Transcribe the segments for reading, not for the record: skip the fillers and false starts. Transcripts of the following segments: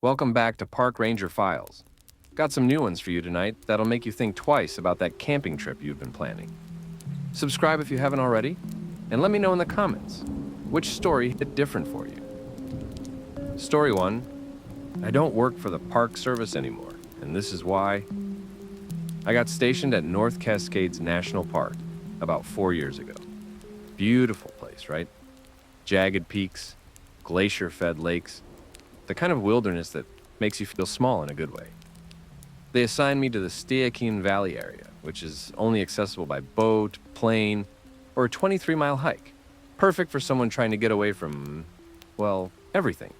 Welcome back to Park Ranger Files. Got some new ones for you tonight that'll make you think twice about that camping trip you've been planning. Subscribe if you haven't already, and let me know in the comments which story hit different for you. Story 1. I don't work for the Park Service anymore, and this is why. I got stationed at North Cascades National Park about 4 years ago. Beautiful place, right? Jagged peaks, glacier-fed lakes, the kind of wilderness that makes you feel small in a good way. They assigned me to the Steakine Valley area, which is only accessible by boat, plane, or a 23-mile hike. Perfect for someone trying to get away from, well, everything.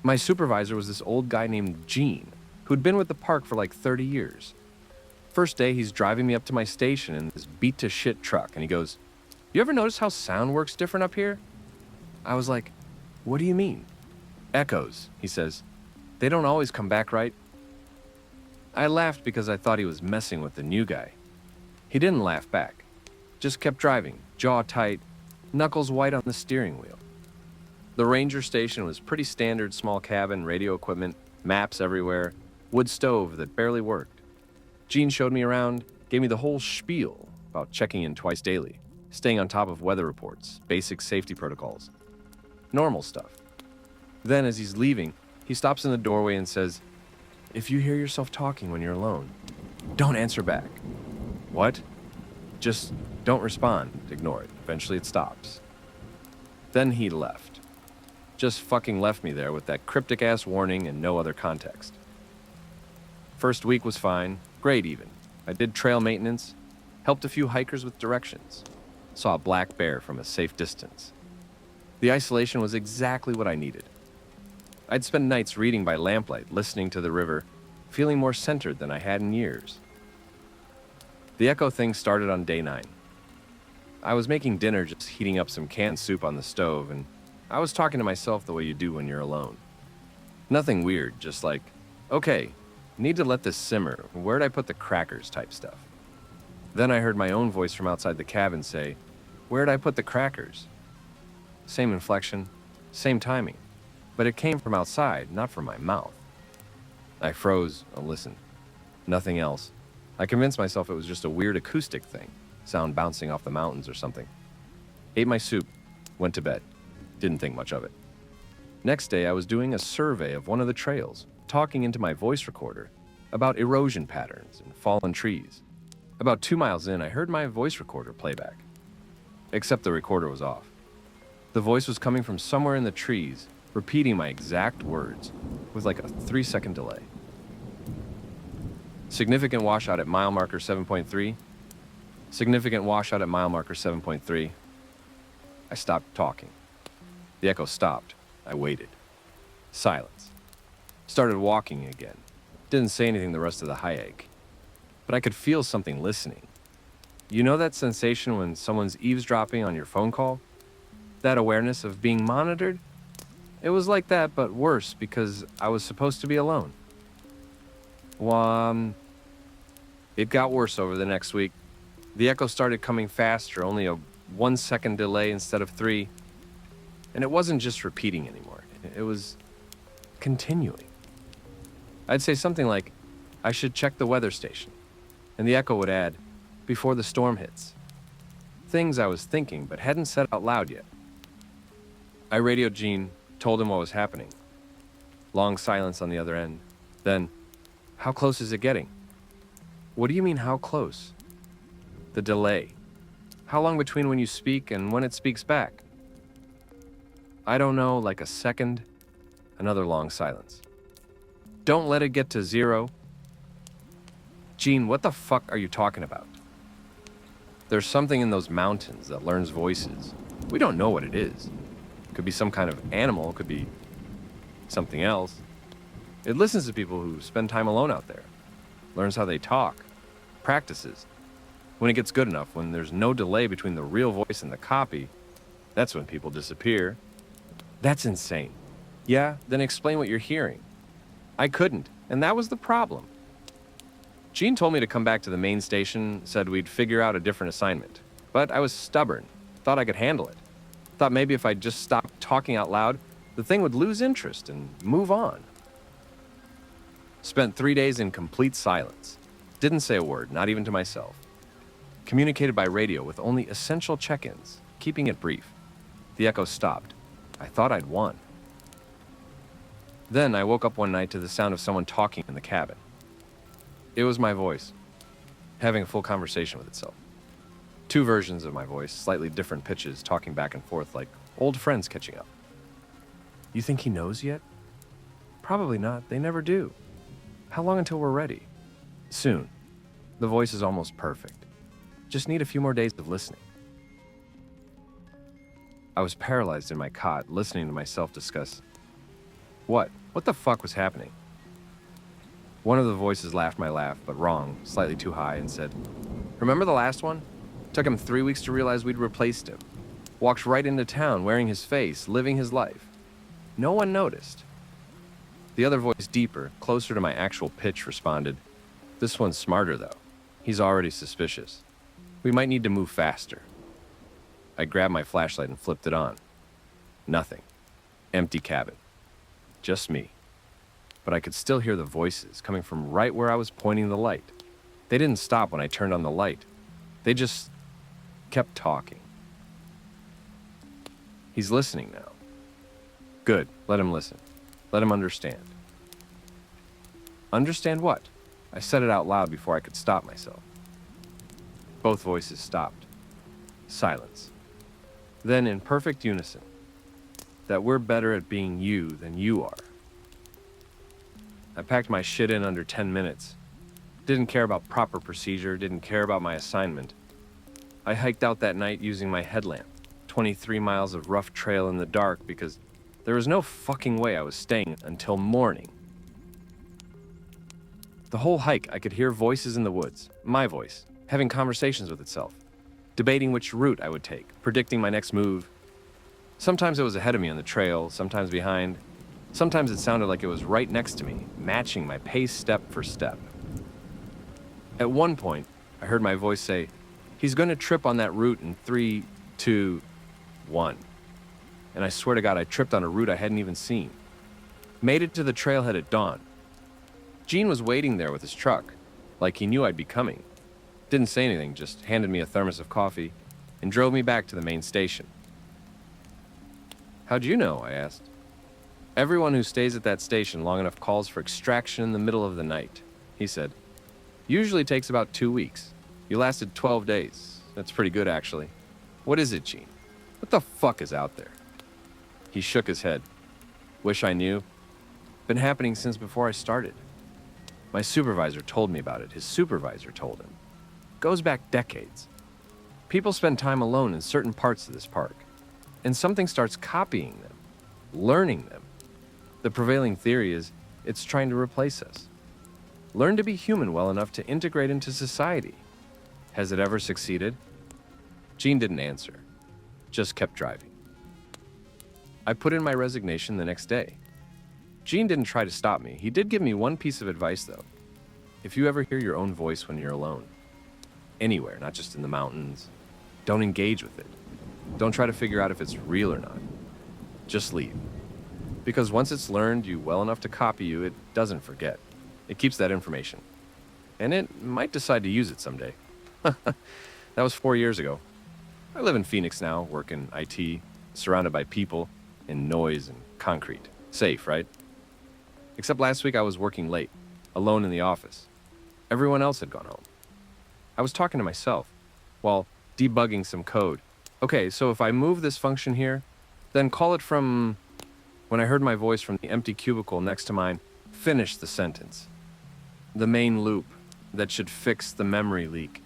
My supervisor was this old guy named Gene, who'd been with the park for like 30 years. First day, he's driving me up to my station in this beat-to-shit truck, and he goes, "You ever notice how sound works different up here?" I was like, "What do you mean?" "Echoes," he says. "They don't always come back right." I laughed because I thought he was messing with the new guy. He didn't laugh back, just kept driving, jaw tight, knuckles white on the steering wheel. The ranger station was pretty standard, small cabin, radio equipment, maps everywhere, wood stove that barely worked. Gene showed me around, gave me the whole spiel about checking in twice daily, staying on top of weather reports, basic safety protocols. Normal stuff. Then, as he's leaving, he stops in the doorway and says, "If you hear yourself talking when you're alone, don't answer back." What? Just don't respond, ignore it. Eventually it stops. Then he left. Just fucking left me there with that cryptic-ass warning and no other context. First week was fine, great even. I did trail maintenance, helped a few hikers with directions, saw a black bear from a safe distance. The isolation was exactly what I needed. I'd spend nights reading by lamplight, listening to the river, feeling more centered than I had in years. The echo thing started on day 9. I was making dinner, just heating up some canned soup on the stove, and I was talking to myself the way you do when you're alone. Nothing weird, just like, okay, need to let this simmer, where'd I put the crackers type stuff. Then I heard my own voice from outside the cabin say, "Where'd I put the crackers?" Same inflection, same timing. But it came from outside, not from my mouth. I froze and listened. Nothing else. I convinced myself it was just a weird acoustic thing, sound bouncing off the mountains or something. Ate my soup, went to bed. Didn't think much of it. Next day, I was doing a survey of one of the trails, talking into my voice recorder about erosion patterns and fallen trees. About 2 miles in, I heard my voice recorder playback. Except the recorder was off. The voice was coming from somewhere in the trees, repeating my exact words with like a 3-second delay. Significant washout at mile marker 7.3. Significant washout at mile marker 7.3. I stopped talking. The echo stopped. I waited. Silence. Started walking again. Didn't say anything the rest of the hike. But I could feel something listening. You know that sensation when someone's eavesdropping on your phone call? That awareness of being monitored? It was like that, but worse, because I was supposed to be alone. It got worse over the next week. The echo started coming faster, only a 1-second delay instead of 3. And it wasn't just repeating anymore. It was continuing. I'd say something like, "I should check the weather station." And the echo would add, "Before the storm hits." Things I was thinking, but hadn't said out loud yet. I radioed Gene, told him what was happening. Long silence on the other end. Then, "How close is it getting?" "What do you mean, how close?" "The delay. How long between when you speak and when it speaks back?" "I don't know, like a second." Another long silence. "Don't let it get to 0. "Gene, what the fuck are you talking about?" "There's something in those mountains that learns voices. We don't know what it is. Could be some kind of animal, could be something else. It listens to people who spend time alone out there. Learns how they talk. Practices. When it gets good enough, when there's no delay between the real voice and the copy, that's when people disappear." "That's insane." "Yeah, then explain what you're hearing." I couldn't, and that was the problem. Gene told me to come back to the main station, said we'd figure out a different assignment. But I was stubborn, thought I could handle it. Thought maybe if I just stopped talking out loud, the thing would lose interest and move on. Spent 3 days in complete silence. Didn't say a word, not even to myself. Communicated by radio with only essential check-ins, keeping it brief. The echo stopped. I thought I'd won. Then I woke up one night to the sound of someone talking in the cabin. It was my voice, having a full conversation with itself. 2 versions of my voice, slightly different pitches, talking back and forth like old friends catching up. You think he knows yet? Probably not. They never do. How long until we're ready? Soon. The voice is almost perfect. Just need a few more days of listening. I was paralyzed in my cot, listening to myself discuss. What the fuck was happening? One of the voices laughed my laugh, but wrong, slightly too high, and said, "Remember the last one? Took him 3 weeks to realize we'd replaced him. Walked right into town wearing his face, living his life. No one noticed." The other voice, deeper, closer to my actual pitch, responded, "This one's smarter, though. He's already suspicious. We might need to move faster." I grabbed my flashlight and flipped it on. Nothing. Empty cabin. Just me. But I could still hear the voices coming from right where I was pointing the light. They didn't stop when I turned on the light. They just kept talking. He's listening now. Good. Let him listen. Let him understand. Understand what? I said it out loud before I could stop myself. Both voices stopped. Silence. Then, in perfect unison, that we're better at being you than you are. I packed my shit in under 10 minutes. Didn't care about proper procedure, didn't care about my assignment. I hiked out that night using my headlamp, 23 miles of rough trail in the dark because there was no fucking way I was staying until morning. The whole hike, I could hear voices in the woods, my voice, having conversations with itself, debating which route I would take, predicting my next move. Sometimes it was ahead of me on the trail, sometimes behind. Sometimes it sounded like it was right next to me, matching my pace step for step. At one point, I heard my voice say, "He's going to trip on that route in 3, 2, 1. And I swear to God, I tripped on a route I hadn't even seen. Made it to the trailhead at dawn. Gene was waiting there with his truck, like he knew I'd be coming. Didn't say anything, just handed me a thermos of coffee and drove me back to the main station. "How'd you know?" I asked. "Everyone who stays at that station long enough calls for extraction in the middle of the night," he said. "Usually takes about 2 weeks. You lasted 12 days. That's pretty good, actually. What is it, Gene? What the fuck is out there?" He shook his head. "Wish I knew. Been happening since before I started. My supervisor told me about it. His supervisor told him. Goes back decades. People spend time alone in certain parts of this park, and something starts copying them, learning them. The prevailing theory is it's trying to replace us. Learn to be human well enough to integrate into society. Has it ever succeeded?" Gene didn't answer, just kept driving. I put in my resignation the next day. Gene didn't try to stop me. He did give me one piece of advice, though. If you ever hear your own voice when you're alone, anywhere, not just in the mountains, don't engage with it. Don't try to figure out if it's real or not. Just leave. Because once it's learned you well enough to copy you, it doesn't forget. It keeps that information. And it might decide to use it someday. That was 4 years ago. I live in Phoenix now, work in IT, surrounded by people and noise and concrete. Safe, right? Except last week I was working late, alone in the office. Everyone else had gone home. I was talking to myself while debugging some code. Okay, so if I move this function here, then call it from... When I heard my voice from the empty cubicle next to mine, finish the sentence. The main loop that should fix the memory leak.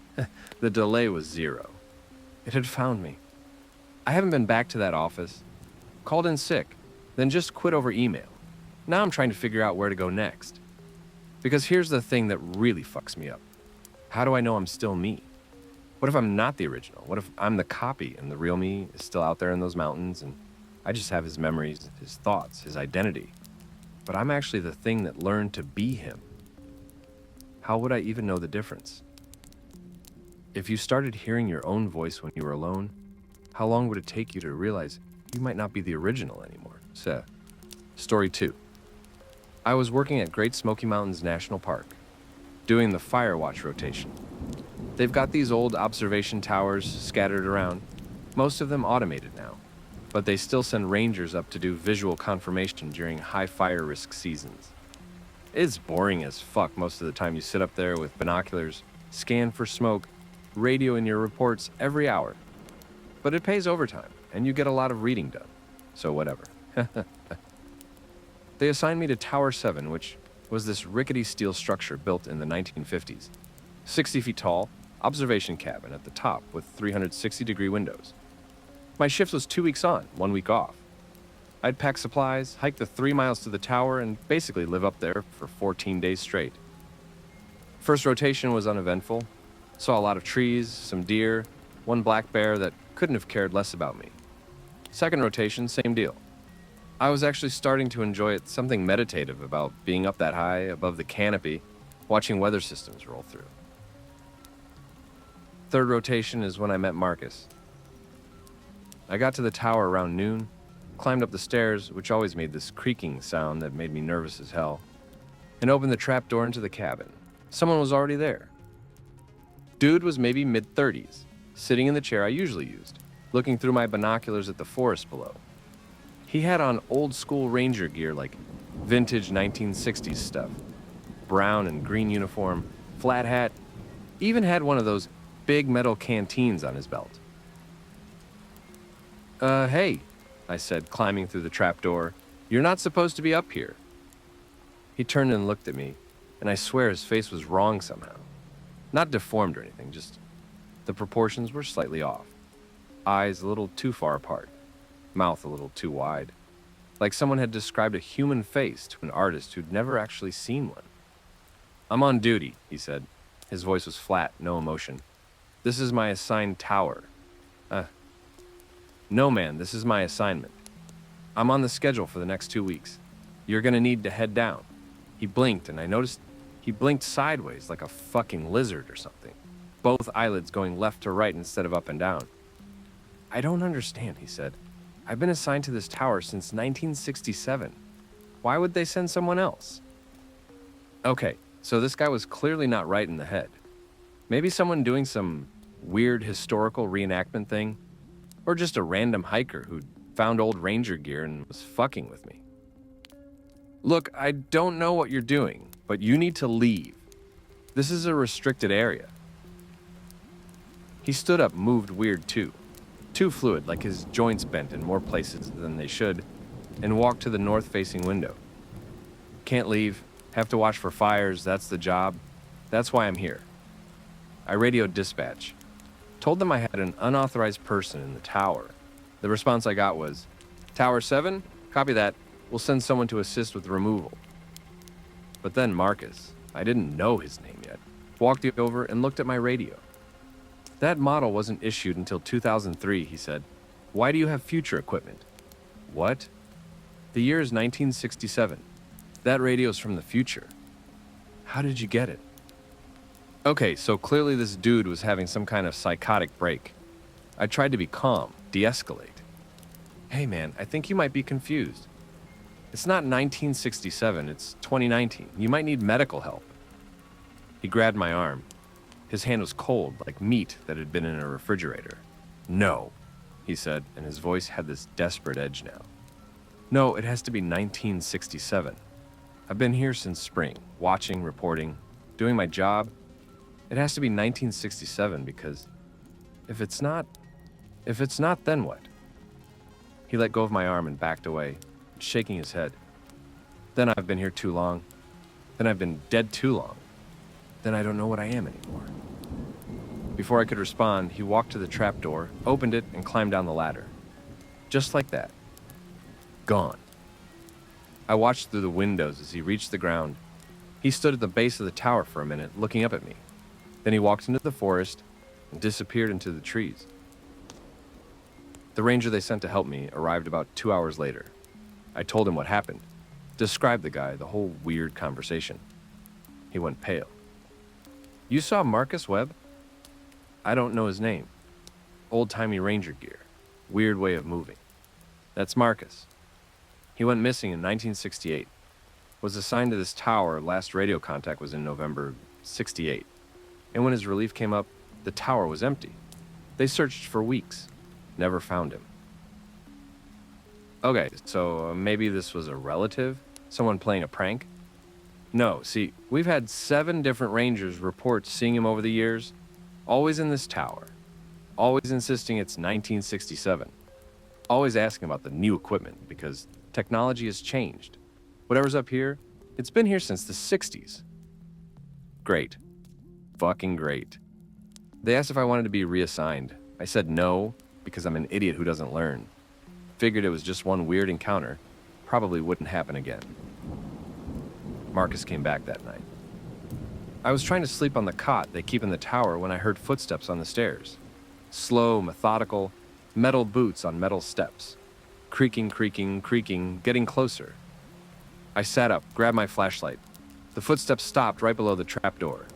The delay was 0. It had found me. I haven't been back to that office. Called in sick, then just quit over email. Now I'm trying to figure out where to go next. Because here's the thing that really fucks me up. How do I know I'm still me? What if I'm not the original? What if I'm the copy and the real me is still out there in those mountains and I just have his memories, his thoughts, his identity? But I'm actually the thing that learned to be him. How would I even know the difference? If you started hearing your own voice when you were alone, how long would it take you to realize you might not be the original anymore? Story 2. I was working at Great Smoky Mountains National Park, doing the fire watch rotation. They've got these old observation towers scattered around, most of them automated now, but they still send rangers up to do visual confirmation during high fire risk seasons. It's boring as fuck most of the time. You sit up there with binoculars, scan for smoke, radio in your reports every hour. But it pays overtime, and you get a lot of reading done, so whatever. They assigned me to Tower 7, which was this rickety steel structure built in the 1950s. 60 feet tall, observation cabin at the top with 360-degree windows. My shift was 2 weeks on, 1 week off. I'd pack supplies, hike the 3 miles to the tower, and basically live up there for 14 days straight. First rotation was uneventful. Saw a lot of trees, some deer, one black bear that couldn't have cared less about me. Second rotation, same deal. I was actually starting to enjoy it, something meditative about being up that high above the canopy, watching weather systems roll through. Third rotation is when I met Marcus. I got to the tower around noon, climbed up the stairs, which always made this creaking sound that made me nervous as hell, and opened the trap door into the cabin. Someone was already there. Dude was maybe mid-30s, sitting in the chair I usually used, looking through my binoculars at the forest below. He had on old-school ranger gear like vintage 1960s stuff. Brown and green uniform, flat hat, even had one of those big metal canteens on his belt. Hey, I said, climbing through the trapdoor. You're not supposed to be up here. He turned and looked at me, and I swear his face was wrong somehow. Not deformed or anything, just the proportions were slightly off. Eyes a little too far apart, mouth a little too wide, like someone had described a human face to an artist who'd never actually seen one. I'm on duty, he said. His voice was flat, no emotion. This is my assigned tower. No, man, this is my assignment. I'm on the schedule for the next 2 weeks. You're gonna need to head down. He blinked, and I noticed he blinked sideways like a fucking lizard or something. Both eyelids going left to right instead of up and down. I don't understand, he said. I've been assigned to this tower since 1967. Why would they send someone else? Okay, so this guy was clearly not right in the head. Maybe someone doing some weird historical reenactment thing, or just a random hiker who'd found old ranger gear and was fucking with me. Look, I don't know what you're doing, but you need to leave. This is a restricted area. He stood up, moved weird too. Too fluid, like his joints bent in more places than they should, and walked to the north-facing window. Can't leave, have to watch for fires, that's the job. That's why I'm here. I radioed dispatch. Told them I had an unauthorized person in the tower. The response I got was, Tower 7? Copy that. We'll send someone to assist with removal. But then Marcus, I didn't know his name yet, walked over and looked at my radio. That model wasn't issued until 2003, he said. Why do you have future equipment? What? The year is 1967. That radio's from the future. How did you get it? Okay, so clearly this dude was having some kind of psychotic break. I tried to be calm, de-escalate. Hey man, I think you might be confused. It's not 1967, it's 2019. You might need medical help. He grabbed my arm. His hand was cold, like meat that had been in a refrigerator. No, he said, and his voice had this desperate edge now. No, it has to be 1967. I've been here since spring, watching, reporting, doing my job. It has to be 1967 because if it's not, then what? He let go of my arm and backed away, shaking his head. Then I've been here too long. Then I've been dead too long. Then I don't know what I am anymore. Before I could respond, he walked to the trapdoor, opened it, and climbed down the ladder. Just like that. Gone. I watched through the windows as he reached the ground. He stood at the base of the tower for a minute, looking up at me. Then he walked into the forest and disappeared into the trees. The ranger they sent to help me arrived about 2 hours later. I told him what happened, described the guy, the whole weird conversation. He went pale. You saw Marcus Webb? I don't know his name. Old-timey ranger gear. Weird way of moving. That's Marcus. He went missing in 1968. Was assigned to this tower. Last radio contact was in November 68. And when his relief came up, the tower was empty. They searched for weeks. Never found him. Okay, so maybe this was a relative? Someone playing a prank? No, see, we've had 7 different rangers report seeing him over the years. Always in this tower. Always insisting it's 1967. Always asking about the new equipment because technology has changed. Whatever's up here, it's been here since the 60s. Great. Fucking great. They asked if I wanted to be reassigned. I said no, because I'm an idiot who doesn't learn. Figured it was just one weird encounter. Probably wouldn't happen again. Marcus came back that night. I was trying to sleep on the cot they keep in the tower when I heard footsteps on the stairs. Slow, methodical, metal boots on metal steps. Creaking, creaking, creaking, getting closer. I sat up, grabbed my flashlight. The footsteps stopped right below the trapdoor.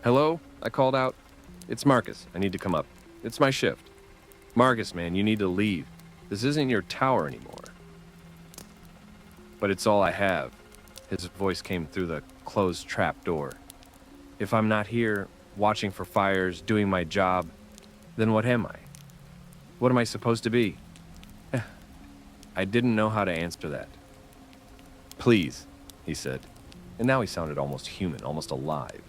Hello? I called out. It's Marcus. I need to come up. It's my shift. Marcus, man, you need to leave. This isn't your tower anymore. But it's all I have. His voice came through the closed trap door. If I'm not here, watching for fires, doing my job, then what am I? What am I supposed to be? I didn't know how to answer that. Please, he said. And now he sounded almost human, almost alive.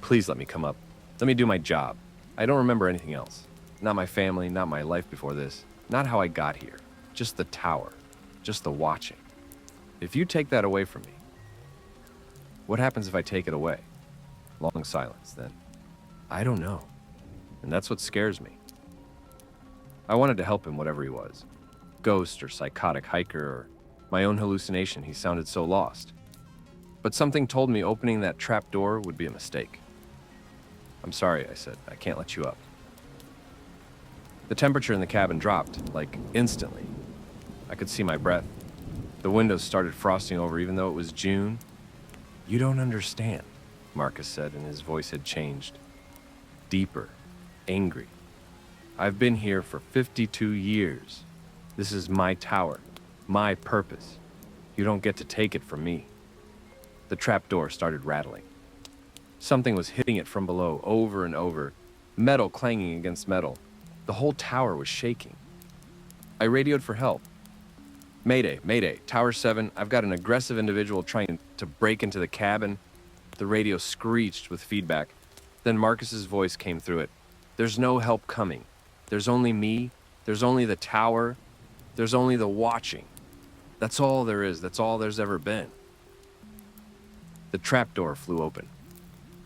Please let me come up. Let me do my job. I don't remember anything else. Not my family, not my life before this. Not how I got here. Just the tower. Just the watching. If you take that away from me, what happens if I take it away? Long silence, then. I don't know. And that's what scares me. I wanted to help him, whatever he was. Ghost or psychotic hiker or my own hallucination, he sounded so lost. But something told me opening that trap door would be a mistake. I'm sorry, I said. I can't let you up. The temperature in the cabin dropped, like instantly. I could see my breath. The windows started frosting over even though it was June. You don't understand, Marcus said, and his voice had changed. Deeper, angry. I've been here for 52 years. This is my tower, my purpose. You don't get to take it from me. The trapdoor started rattling. Something was hitting it from below over and over, metal clanging against metal. The whole tower was shaking. I radioed for help. Mayday, Mayday, Tower 7, I've got an aggressive individual trying to break into the cabin. The radio screeched with feedback. Then Marcus's voice came through it. There's no help coming. There's only me. There's only the tower. There's only the watching. That's all there is. That's all there's ever been. The trapdoor flew open.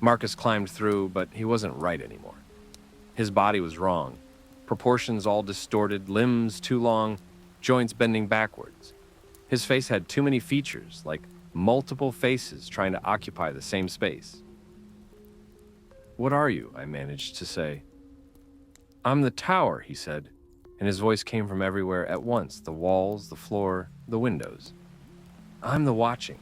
Marcus climbed through, but he wasn't right anymore. His body was wrong. Proportions all distorted, limbs too long, joints bending backwards. His face had too many features, like multiple faces trying to occupy the same space. What are you? I managed to say. I'm the tower, he said, and his voice came from everywhere at once, the walls, the floor, the windows. I'm the watching.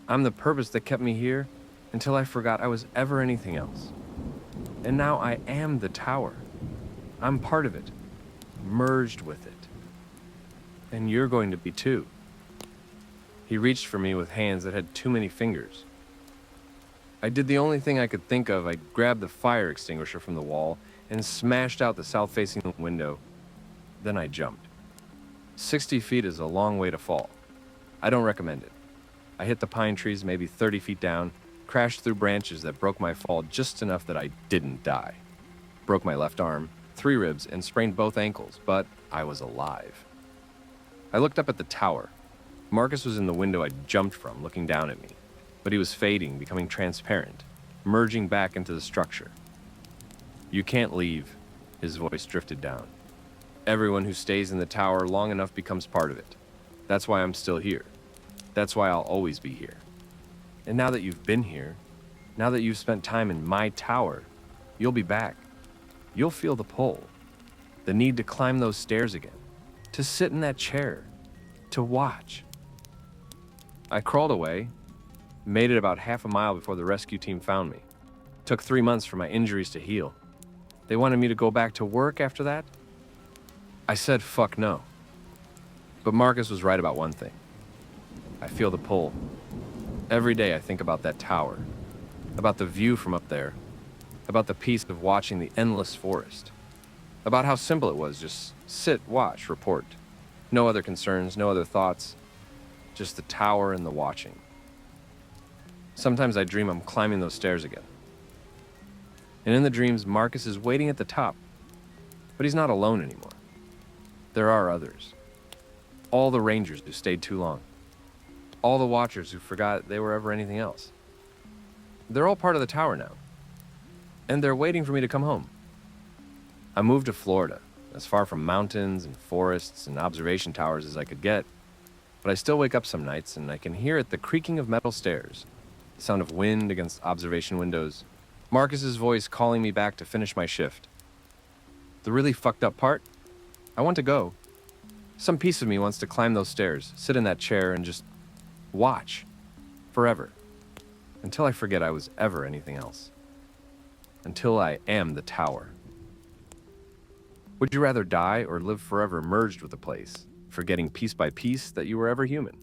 I'm the purpose that kept me here until I forgot I was ever anything else. And now I am the tower. I'm part of it, merged with it. And you're going to be too. He reached for me with hands that had too many fingers. I did the only thing I could think of. I grabbed the fire extinguisher from the wall and smashed out the south-facing window. Then I jumped. 60 feet is a long way to fall. I don't recommend it. I hit the pine trees maybe 30 feet down, crashed through branches that broke my fall just enough that I didn't die. Broke my left arm, 3 ribs, and sprained both ankles, but I was alive. I looked up at the tower. Marcus was in the window I jumped from, looking down at me, but he was fading, becoming transparent, merging back into the structure. You can't leave, his voice drifted down. Everyone who stays in the tower long enough becomes part of it. That's why I'm still here. That's why I'll always be here. And now that you've been here, now that you've spent time in my tower, you'll be back. You'll feel the pull, the need to climb those stairs again, to sit in that chair, to watch. I crawled away, made it about half a mile before the rescue team found me. Took 3 months for my injuries to heal. They wanted me to go back to work after that? I said fuck no. But Marcus was right about one thing. I feel the pull. Every day I think about that tower, about the view from up there, about the peace of watching the endless forest, about how simple it was, just sit, watch, report. No other concerns, no other thoughts, just the tower and the watching. Sometimes I dream I'm climbing those stairs again. And in the dreams, Marcus is waiting at the top, but he's not alone anymore. There are others. All the rangers who stayed too long. All the watchers who forgot they were ever anything else. They're all part of the tower now. And they're waiting for me to come home. I moved to Florida, as far from mountains and forests and observation towers as I could get. But I still wake up some nights and I can hear it, the creaking of metal stairs, the sound of wind against observation windows, Marcus's voice calling me back to finish my shift. The really fucked up part? I want to go. Some piece of me wants to climb those stairs, sit in that chair, and just watch. Forever. Until I forget I was ever anything else. Until I am the tower. Would you rather die or live forever merged with the place, forgetting piece by piece that you were ever human?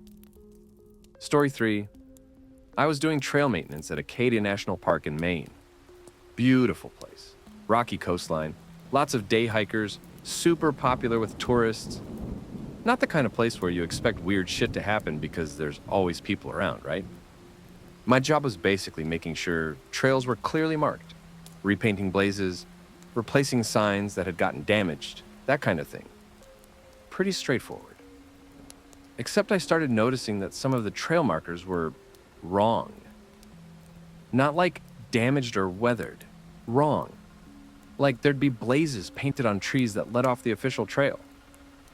Story 3. I was doing trail maintenance at Acadia National Park in Maine. Beautiful place. Rocky coastline. Lots of day hikers. Super popular with tourists. Not the kind of place where you expect weird shit to happen because there's always people around, right? My job was basically making sure trails were clearly marked, repainting blazes, replacing signs that had gotten damaged, that kind of thing. Pretty straightforward. Except I started noticing that some of the trail markers were wrong. Not like damaged or weathered. Wrong. Like there'd be blazes painted on trees that led off the official trail.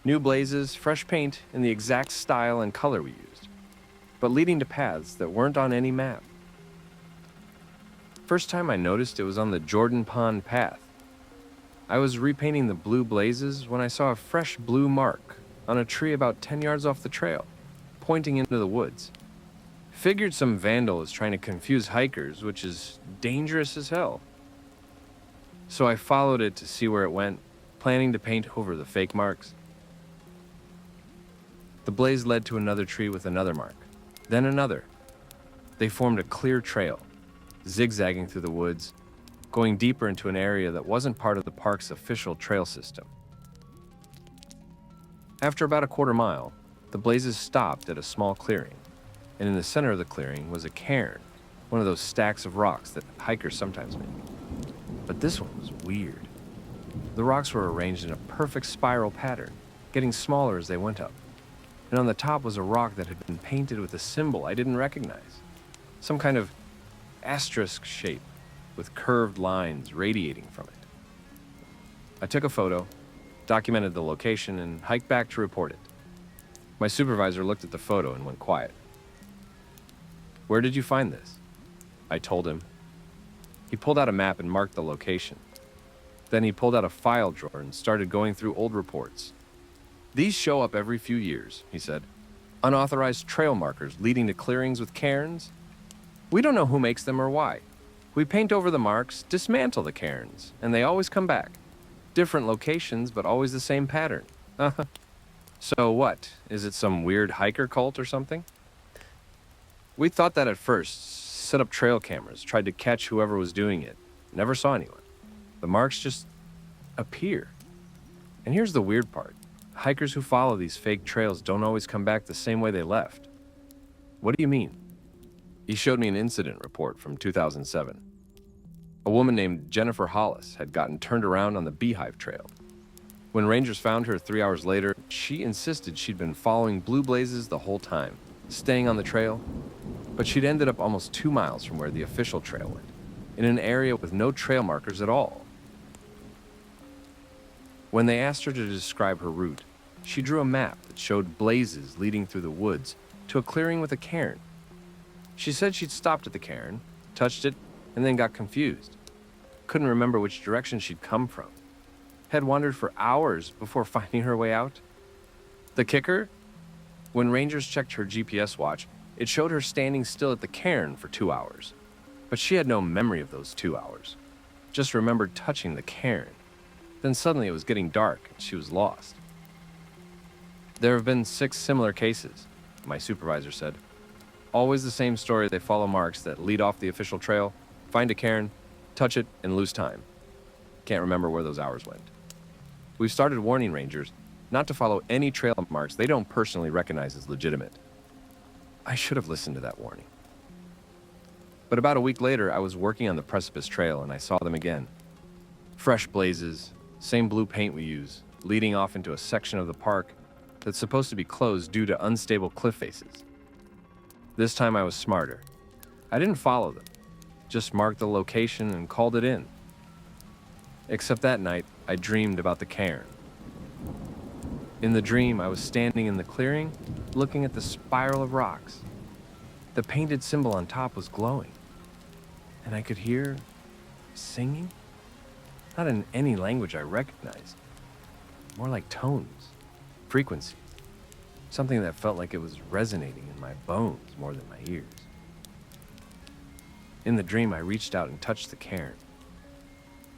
New blazes, fresh paint in the exact style and color we used, but leading to paths that weren't on any map. First time I noticed it was on the Jordan Pond path. I was repainting the blue blazes when I saw a fresh blue mark on a tree about 10 yards off the trail, pointing into the woods. Figured some vandal is trying to confuse hikers, which is dangerous as hell. So I followed it to see where it went, planning to paint over the fake marks. The blaze led to another tree with another mark, then another. They formed a clear trail, zigzagging through the woods, going deeper into an area that wasn't part of the park's official trail system. After about a quarter mile, the blazes stopped at a small clearing, and in the center of the clearing was a cairn, one of those stacks of rocks that hikers sometimes make. But this one was weird. The rocks were arranged in a perfect spiral pattern, getting smaller as they went up. And on the top was a rock that had been painted with a symbol I didn't recognize. Some kind of asterisk shape with curved lines radiating from it. I took a photo, documented the location, and hiked back to report it. My supervisor looked at the photo and went quiet. "Where did you find this?" I told him. He pulled out a map and marked the location. Then he pulled out a file drawer and started going through old reports. "These show up every few years," he said. "Unauthorized trail markers leading to clearings with cairns. We don't know who makes them or why. We paint over the marks, dismantle the cairns, and they always come back. Different locations, but always the same pattern." So what? Is it some weird hiker cult or something? We thought that at first. Set up trail cameras, tried to catch whoever was doing it. Never saw anyone. The marks just appear. And here's the weird part. Hikers who follow these fake trails don't always come back the same way they left. What do you mean? He showed me an incident report from 2007. A woman named Jennifer Hollis had gotten turned around on the Beehive Trail. When rangers found her 3 hours later, she insisted she'd been following blue blazes the whole time, staying on the trail, but she'd ended up almost 2 miles from where the official trail went, in an area with no trail markers at all. When they asked her to describe her route, she drew a map that showed blazes leading through the woods to a clearing with a cairn. She said she'd stopped at the cairn, touched it, and then got confused. Couldn't remember which direction she'd come from. Had wandered for hours before finding her way out. The kicker? When rangers checked her GPS watch, it showed her standing still at the cairn for 2 hours. But she had no memory of those 2 hours. Just remembered touching the cairn. Then suddenly it was getting dark and she was lost. There have been 6 similar cases, my supervisor said. Always the same story. They follow marks that lead off the official trail, find a cairn, touch it, and lose time. Can't remember where those hours went. We've started warning rangers not to follow any trail marks they don't personally recognize as legitimate. I should have listened to that warning. But about a week later, I was working on the Precipice Trail and I saw them again. Fresh blazes, same blue paint we use, leading off into a section of the park that's supposed to be closed due to unstable cliff faces. This time I was smarter. I didn't follow them, just marked the location and called it in. Except that night, I dreamed about the cairn. In the dream, I was standing in the clearing, looking at the spiral of rocks. The painted symbol on top was glowing, and I could hear singing, not in any language I recognized, more like tones, frequencies, something that felt like it was resonating in my bones more than my ears. In the dream, I reached out and touched the cairn.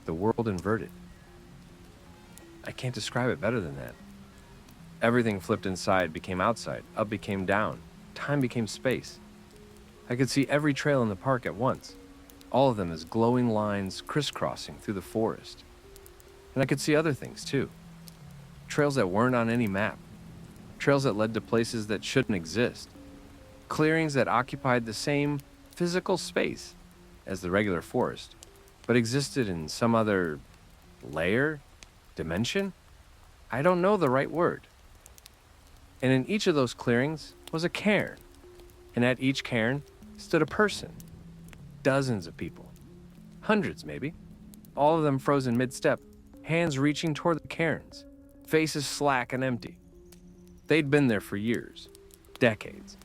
The world inverted. I can't describe it better than that. Everything flipped inside, became outside, up became down, time became space. I could see every trail in the park at once, all of them as glowing lines crisscrossing through the forest. And I could see other things too. Trails that weren't on any map, trails that led to places that shouldn't exist, clearings that occupied the same physical space as the regular forest, but existed in some other layer, dimension? I don't know the right word. And in each of those clearings was a cairn, and at each cairn stood a person. Dozens of people, hundreds maybe, all of them frozen mid-step, hands reaching toward the cairns, faces slack and empty. They'd been there for years, decades.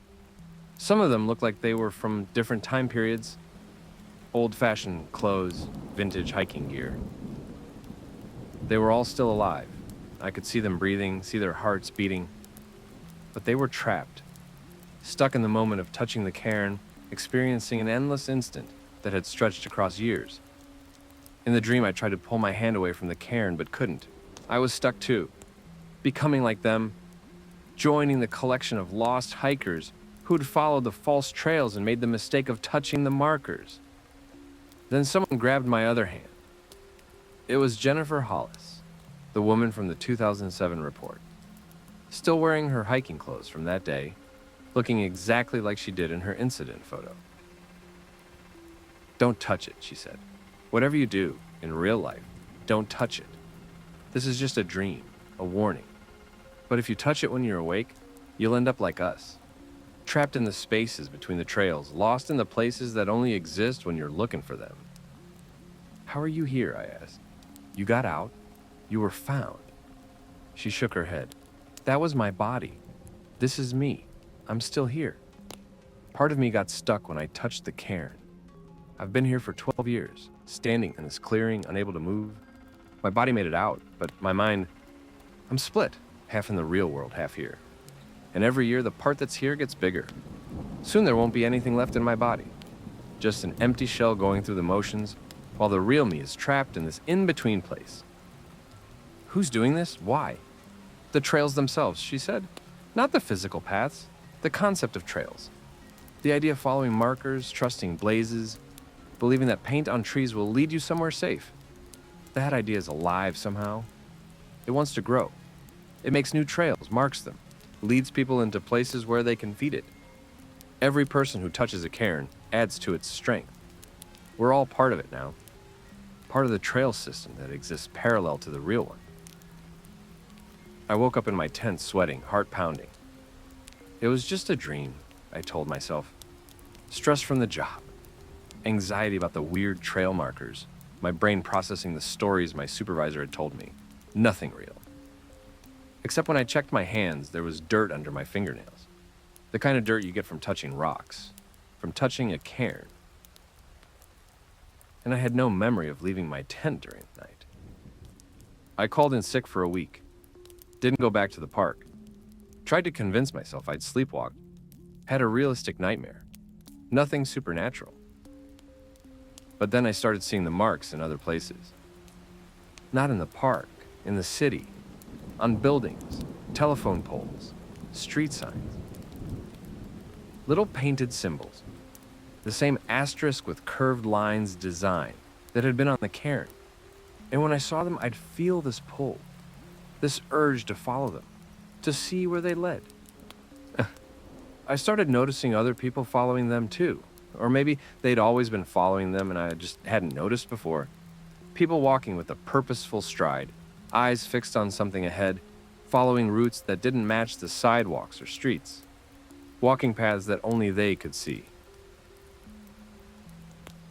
Some of them looked like they were from different time periods, old-fashioned clothes, vintage hiking gear. They were all still alive. I could see them breathing, see their hearts beating. But they were trapped, stuck in the moment of touching the cairn, experiencing an endless instant that had stretched across years. In the dream, I tried to pull my hand away from the cairn, but couldn't. I was stuck too, becoming like them, joining the collection of lost hikers who'd followed the false trails and made the mistake of touching the markers. Then someone grabbed my other hand. It was Jennifer Hollis, the woman from the 2007 report, still wearing her hiking clothes from that day, looking exactly like she did in her incident photo. "Don't touch it," she said. "Whatever you do, in real life, don't touch it. This is just a dream, a warning. But if you touch it when you're awake, you'll end up like us, trapped in the spaces between the trails, lost in the places that only exist when you're looking for them." "How are you here?" I asked. "You got out. You were found." She shook her head. "That was my body. This is me. I'm still here. Part of me got stuck when I touched the cairn. I've been here for 12 years, standing in this clearing, unable to move. My body made it out, but my mind, I'm split, half in the real world, half here. And every year, the part that's here gets bigger. Soon there won't be anything left in my body. Just an empty shell going through the motions, while the real me is trapped in this in-between place." "Who's doing this? Why?" "The trails themselves," she said. "Not the physical paths, the concept of trails. The idea of following markers, trusting blazes, believing that paint on trees will lead you somewhere safe. That idea is alive somehow. It wants to grow. It makes new trails, marks them, leads people into places where they can feed it. Every person who touches a cairn adds to its strength. We're all part of it now. Part of the trail system that exists parallel to the real one." I woke up in my tent sweating, heart pounding. It was just a dream, I told myself. Stress from the job, anxiety about the weird trail markers, my brain processing the stories my supervisor had told me. Nothing real. Except when I checked my hands, there was dirt under my fingernails. The kind of dirt you get from touching rocks, from touching a cairn. And I had no memory of leaving my tent during the night. I called in sick for a week. Didn't go back to the park. Tried to convince myself I'd sleepwalked. Had a realistic nightmare. Nothing supernatural. But then I started seeing the marks in other places. Not in the park, in the city, on buildings, telephone poles, street signs, little painted symbols, the same asterisk with curved lines design that had been on the cairn. And when I saw them, I'd feel this pull, this urge to follow them, to see where they led. I started noticing other people following them too, or maybe they'd always been following them and I just hadn't noticed before. People walking with a purposeful stride, eyes fixed on something ahead, following routes that didn't match the sidewalks or streets, walking paths that only they could see.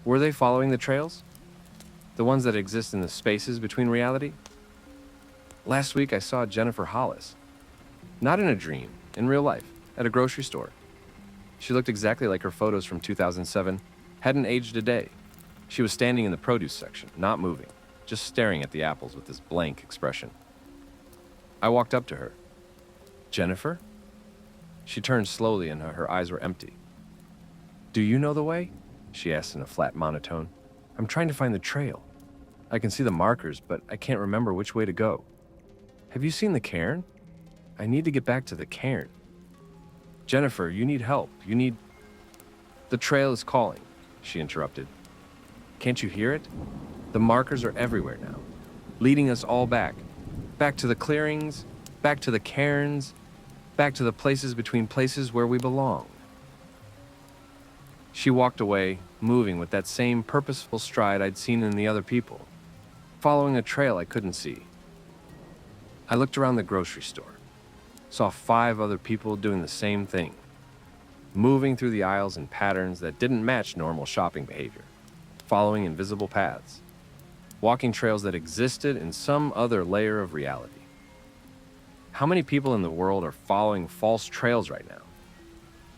Were they following the trails? The ones that exist in the spaces between reality? Last week I saw Jennifer Hollis. Not in a dream, in real life, at a grocery store. She looked exactly like her photos from 2007, hadn't aged a day. She was standing in the produce section, not moving, just staring at the apples with this blank expression. I walked up to her. Jennifer? She turned slowly and her eyes were empty. Do you know the way? She asked in a flat monotone. I'm trying to find the trail. I can see the markers, but I can't remember which way to go. Have you seen the cairn? I need to get back to the cairn. Jennifer, you need help. The trail is calling, she interrupted. Can't you hear it? The markers are everywhere now, leading us all back. Back to the clearings, back to the cairns, back to the places between places where we belong. She walked away, moving with that same purposeful stride I'd seen in the other people, following a trail I couldn't see. I looked around the grocery store, saw 5 other people doing the same thing, moving through the aisles in patterns that didn't match normal shopping behavior, following invisible paths, walking trails that existed in some other layer of reality. How many people in the world are following false trails right now?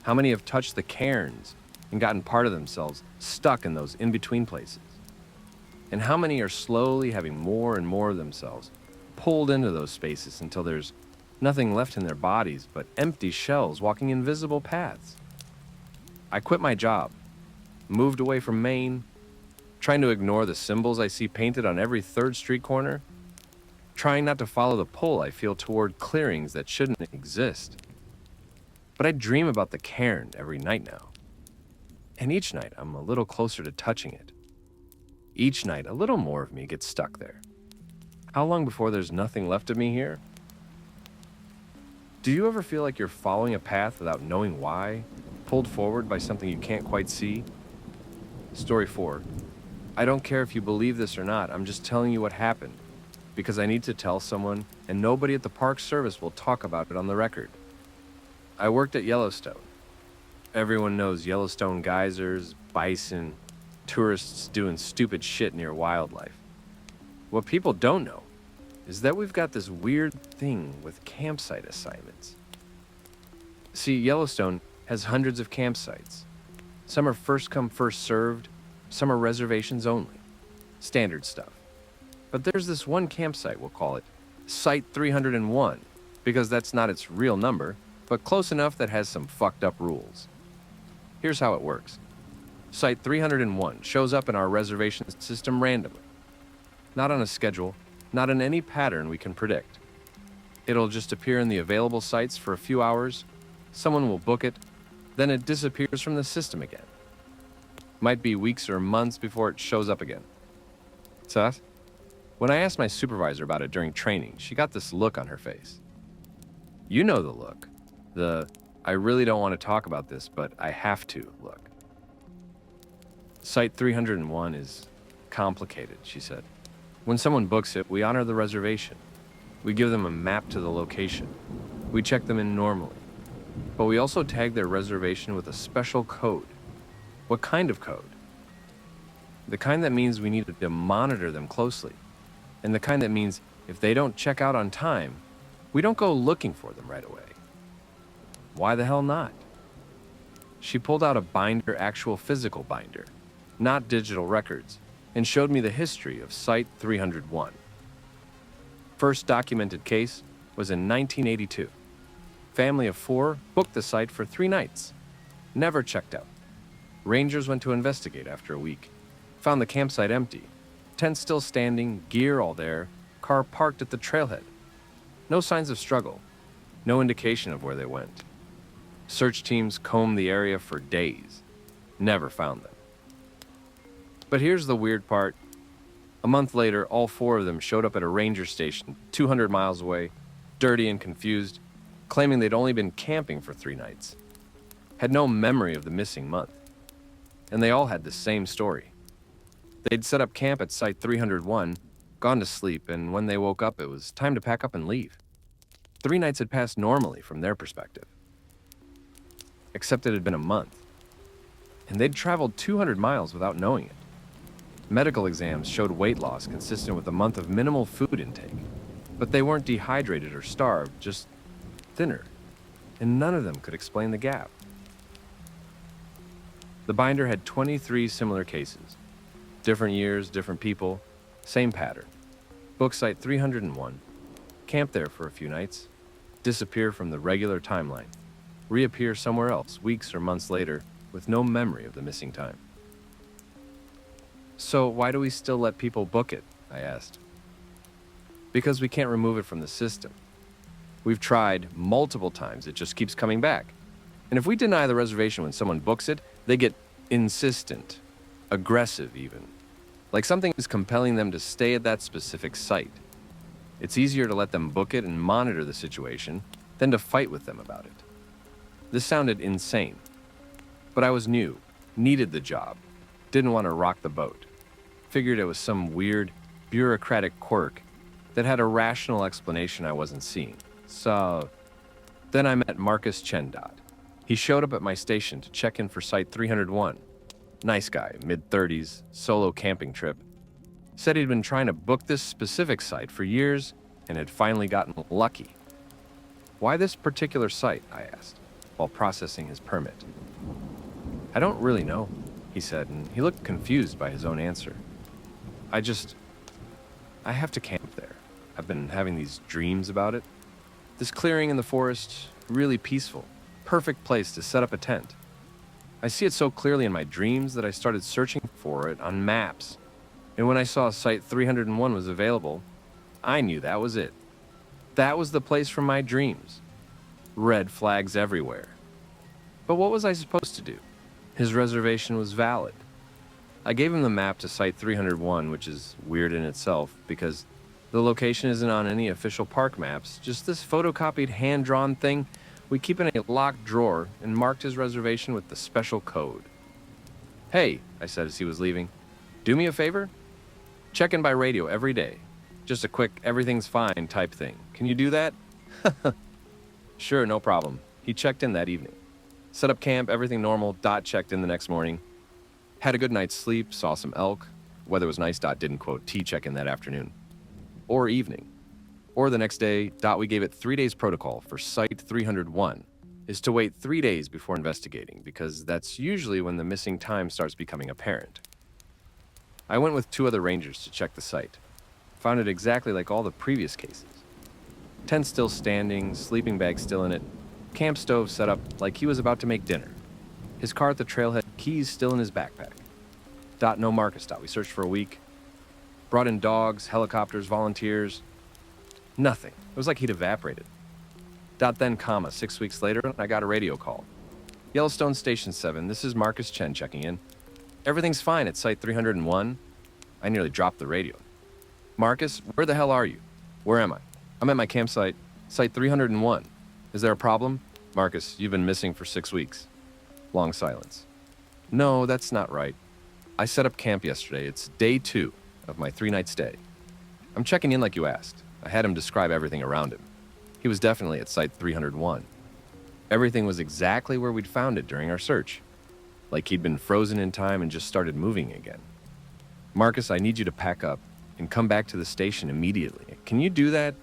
How many have touched the cairns and gotten part of themselves stuck in those in-between places? And how many are slowly having more and more of themselves pulled into those spaces until there's nothing left in their bodies but empty shells walking invisible paths? I quit my job, moved away from Maine, trying to ignore the symbols I see painted on every third street corner, trying not to follow the pull I feel toward clearings that shouldn't exist. But I dream about the cairn every night now. And each night I'm a little closer to touching it. Each night a little more of me gets stuck there. How long before there's nothing left of me here? Do you ever feel like you're following a path without knowing why, pulled forward by something you can't quite see? Story 4. I don't care if you believe this or not, I'm just telling you what happened, because I need to tell someone, and nobody at the Park Service will talk about it on the record. I worked at Yellowstone. Everyone knows Yellowstone geysers, bison, tourists doing stupid shit near wildlife. What people don't know is that we've got this weird thing with campsite assignments. See, Yellowstone has hundreds of campsites. Some are first come, first served, some are reservations only. Standard stuff. But there's this one campsite, we'll call it Site 301, because that's not its real number, but close enough that has some fucked up rules. Here's how it works. Site 301 shows up in our reservation system randomly. Not on a schedule, not in any pattern we can predict. It'll just appear in the available sites for a few hours, someone will book it, then it disappears from the system again. Might be weeks or months before it shows up again. Sus? When I asked my supervisor about it during training, she got this look on her face. You know the look. I really don't want to talk about this, but I have to look. Site 301 is complicated, she said. When someone books it, we honor the reservation. We give them a map to the location. We check them in normally. But we also tag their reservation with a special code. What kind of code? The kind that means we need to monitor them closely. And the kind that means if they don't check out on time, we don't go looking for them right away. Why the hell not? She pulled out a binder, actual physical binder, not digital records, and showed me the history of Site 301. First documented case was in 1982. Family of 4 booked the site for 3 nights. Never checked out. Rangers went to investigate after a week. Found the campsite empty. Tent still standing, gear all there, car parked at the trailhead. No signs of struggle. No indication of where they went. Search teams combed the area for days. Never found them. But here's the weird part. A month later, all 4 of them showed up at a ranger station 200 miles away, dirty and confused, claiming they'd only been camping for 3 nights. Had no memory of the missing month. And they all had the same story. They'd set up camp at Site 301, gone to sleep, and when they woke up, it was time to pack up and leave. 3 nights had passed normally from their perspective. Except it had been a month. And they'd traveled 200 miles without knowing it. Medical exams showed weight loss consistent with a month of minimal food intake. But they weren't dehydrated or starved, just thinner. And none of them could explain the gap. The binder had 23 similar cases. Different years, different people, same pattern. Book Site 301. Camp there for a few nights. Disappear from the regular timeline. Reappear somewhere else weeks or months later with no memory of the missing time. So why do we still let people book it? I asked. Because we can't remove it from the system. We've tried multiple times, it just keeps coming back. And if we deny the reservation when someone books it, they get insistent, aggressive even. Like something is compelling them to stay at that specific site. It's easier to let them book it and monitor the situation than to fight with them about it. This sounded insane. But I was new, needed the job, didn't want to rock the boat. Figured it was some weird, bureaucratic quirk that had a rational explanation I wasn't seeing. So, then I met Marcus Chendot. He showed up at my station to check in for Site 301. Nice guy, mid-30s, solo camping trip. Said he'd been trying to book this specific site for years and had finally gotten lucky. Why this particular site, I asked, while processing his permit. I don't really know, he said, and he looked confused by his own answer. I have to camp there. I've been having these dreams about it. This clearing in the forest, really peaceful, perfect place to set up a tent. I see it so clearly in my dreams that I started searching for it on maps. And when I saw Site 301 was available, I knew that was it. That was the place from my dreams. Red flags everywhere. But what was I supposed to do? His reservation was valid. I gave him the map to Site 301, which is weird in itself because the location isn't on any official park maps, just this photocopied hand-drawn thing we keep in a locked drawer, and marked his reservation with the special code. Hey, I said as he was leaving, do me a favor? Check in by radio every day. Just a quick everything's fine type thing. Can you do that? Sure, no problem. He checked in that evening. Set up camp, everything normal. Dot checked in the next morning. Had a good night's sleep, saw some elk. Weather was nice. Dot didn't quote T check in that afternoon. Or evening. Or the next day. Dot we gave it 3 days protocol for Site 301 is to wait 3 days before investigating because that's usually when the missing time starts becoming apparent. I went with 2 other rangers to check the site. Found it exactly like all the previous cases. Tent still standing, sleeping bag still in it, camp stove set up like he was about to make dinner. His car at the trailhead, keys still in his backpack. Dot no Marcus. Dot we searched for a week. Brought in dogs, helicopters, volunteers. Nothing. It was like he'd evaporated. Dot then, 6 weeks later, I got a radio call. Yellowstone Station 7, this is Marcus Chen checking in. Everything's fine at Site 301. I nearly dropped the radio. Marcus, where the hell are you? Where am I? I'm at my campsite, Site 301. Is there a problem? Marcus, you've been missing for 6 weeks. Long silence. No, that's not right. I set up camp yesterday. It's day 2 of my 3-night stay. I'm checking in like you asked. I had him describe everything around him. He was definitely at Site 301. Everything was exactly where we'd found it during our search. Like he'd been frozen in time and just started moving again. Marcus, I need you to pack up and come back to the station immediately. Can you do that?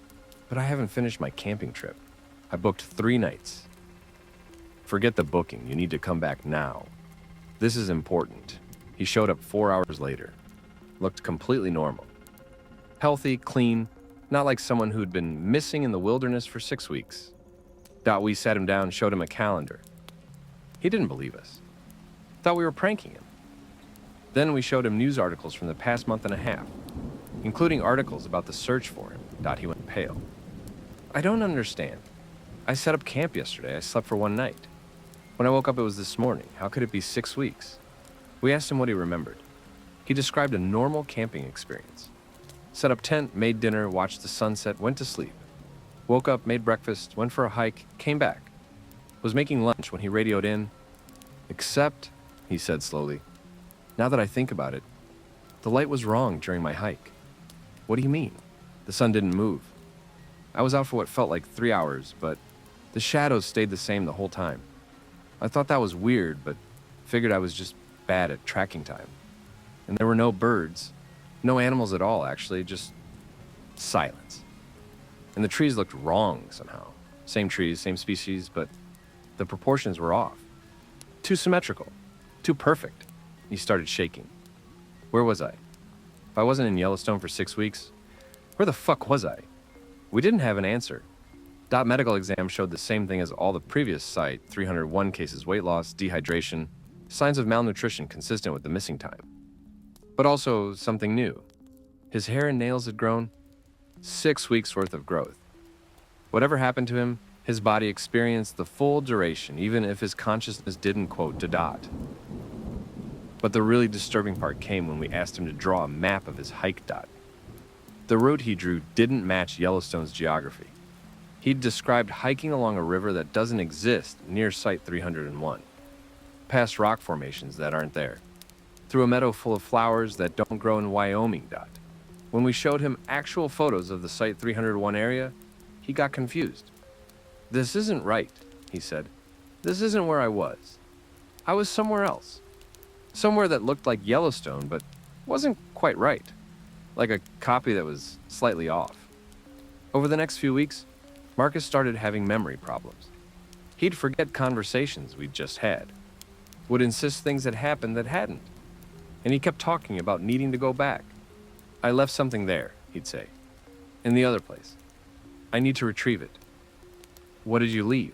But I haven't finished my camping trip. I booked 3 nights. Forget the booking. You need to come back now. This is important. He showed up 4 hours later. Looked completely normal. Healthy, clean, not like someone who'd been missing in the wilderness for 6 weeks. We sat him down, showed him a calendar. He didn't believe us. Thought we were pranking him. Then we showed him news articles from the past month and a half, including articles about the search for him. He went pale. I don't understand. I set up camp yesterday. I slept for one night. When I woke up, it was this morning. How could it be 6 weeks? We asked him what he remembered. He described a normal camping experience. Set up tent, made dinner, watched the sunset, went to sleep. Woke up, made breakfast, went for a hike, came back. Was making lunch when he radioed in. Except, he said slowly, now that I think about it, the light was wrong during my hike. What do you mean? The sun didn't move. I was out for what felt like 3 hours, but the shadows stayed the same the whole time. I thought that was weird, but figured I was just bad at tracking time. And there were no birds, no animals at all, actually, just silence. And the trees looked wrong somehow. Same trees, same species, but the proportions were off. Too symmetrical, too perfect. He started shaking. Where was I? If I wasn't in Yellowstone for 6 weeks, where the fuck was I? We didn't have an answer. Dot medical exam showed the same thing as all the previous Site 301 cases: weight loss, dehydration, signs of malnutrition consistent with the missing time. But also something new. His hair and nails had grown. 6 weeks worth of growth. Whatever happened to him, his body experienced the full duration, even if his consciousness didn't, quote, to Dot. But the really disturbing part came when we asked him to draw a map of his hike. Dot. The route he drew didn't match Yellowstone's geography. He'd described hiking along a river that doesn't exist near Site 301, past rock formations that aren't there, through a meadow full of flowers that don't grow in Wyoming. Dot. When we showed him actual photos of the Site 301 area, he got confused. This isn't right, he said. This isn't where I was. I was somewhere else. Somewhere that looked like Yellowstone, but wasn't quite right. Like a copy that was slightly off. Over the next few weeks, Marcus started having memory problems. He'd forget conversations we'd just had. Would insist things had happened that hadn't. And he kept talking about needing to go back. I left something there, he'd say. In the other place. I need to retrieve it. What did you leave?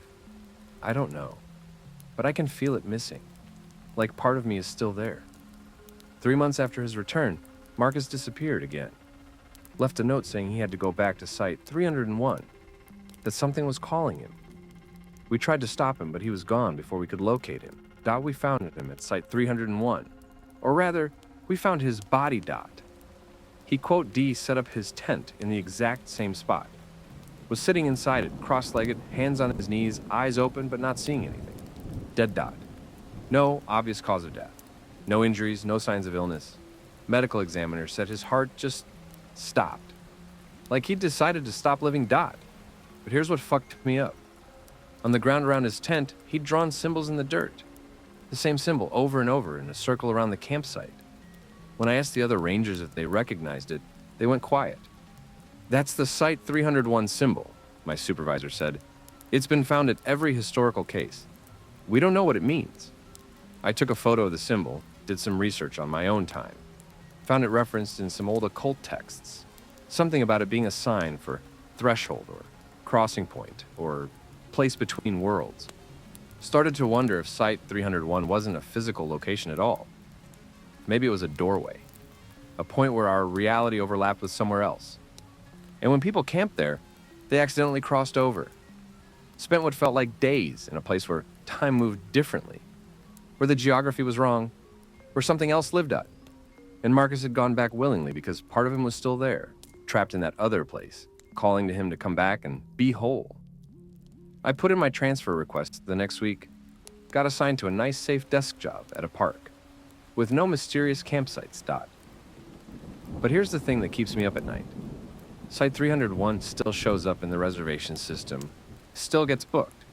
I don't know. But I can feel it missing. Like part of me is still there. 3 months after his return, Marcus disappeared again. Left a note saying he had to go back to Site 301. That something was calling him. We tried to stop him, but he was gone before we could locate him. Dot, we found him at Site 301. Or rather, we found his body. Dot. He, quote, D, set up his tent in the exact same spot. Was sitting inside it, cross-legged, hands on his knees, eyes open but not seeing anything. Dead. Dot. No obvious cause of death. No injuries, no signs of illness. Medical examiner said his heart just stopped. Like he'd decided to stop living. Dot. But here's what fucked me up. On the ground around his tent, he'd drawn symbols in the dirt. The same symbol over and over in a circle around the campsite. When I asked the other rangers if they recognized it, they went quiet. That's the Site 301 symbol, my supervisor said. It's been found at every historical case. We don't know what it means. I took a photo of the symbol, did some research on my own time. Found it referenced in some old occult texts. Something about it being a sign for threshold or crossing point or place between worlds. Started to wonder if Site 301 wasn't a physical location at all. Maybe it was a doorway, a point where our reality overlapped with somewhere else. And when people camped there, they accidentally crossed over. Spent what felt like days in a place where time moved differently, where the geography was wrong, where something else lived at. And Marcus had gone back willingly because part of him was still there, trapped in that other place, calling to him to come back and be whole. I put in my transfer request the next week, got assigned to a nice safe desk job at a park, with no mysterious campsites. Dot. But here's the thing that keeps me up at night. Site 301 still shows up in the reservation system, still gets booked.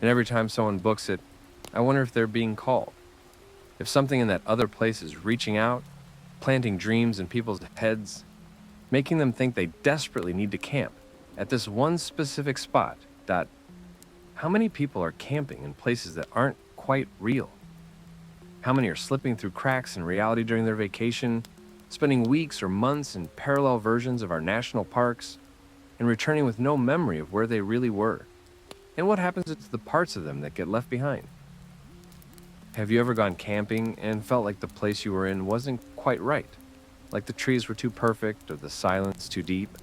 And every time someone books it, I wonder if they're being called. If something in that other place is reaching out, planting dreams in people's heads, making them think they desperately need to camp at this one specific spot. Dot. How many people are camping in places that aren't quite real? How many are slipping through cracks in reality during their vacation, spending weeks or months in parallel versions of our national parks, and returning with no memory of where they really were? And what happens to the parts of them that get left behind? Have you ever gone camping and felt like the place you were in wasn't quite right? Like the trees were too perfect or the silence too deep?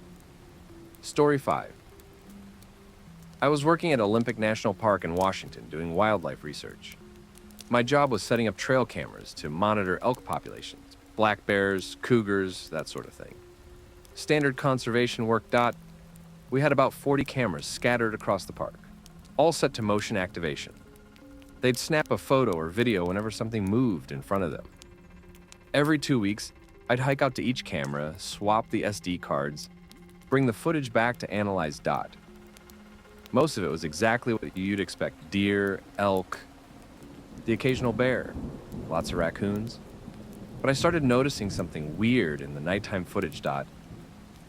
Story 5. I was working at Olympic National Park in Washington doing wildlife research. My job was setting up trail cameras to monitor elk populations, black bears, cougars, that sort of thing. Standard conservation work. We had about 40 cameras scattered across the park, all set to motion activation. They'd snap a photo or video whenever something moved in front of them. Every 2 weeks, I'd hike out to each camera, swap the SD cards, bring the footage back to analyze. Most of it was exactly what you'd expect: deer, elk, the occasional bear, lots of raccoons. But I started noticing something weird in the nighttime footage.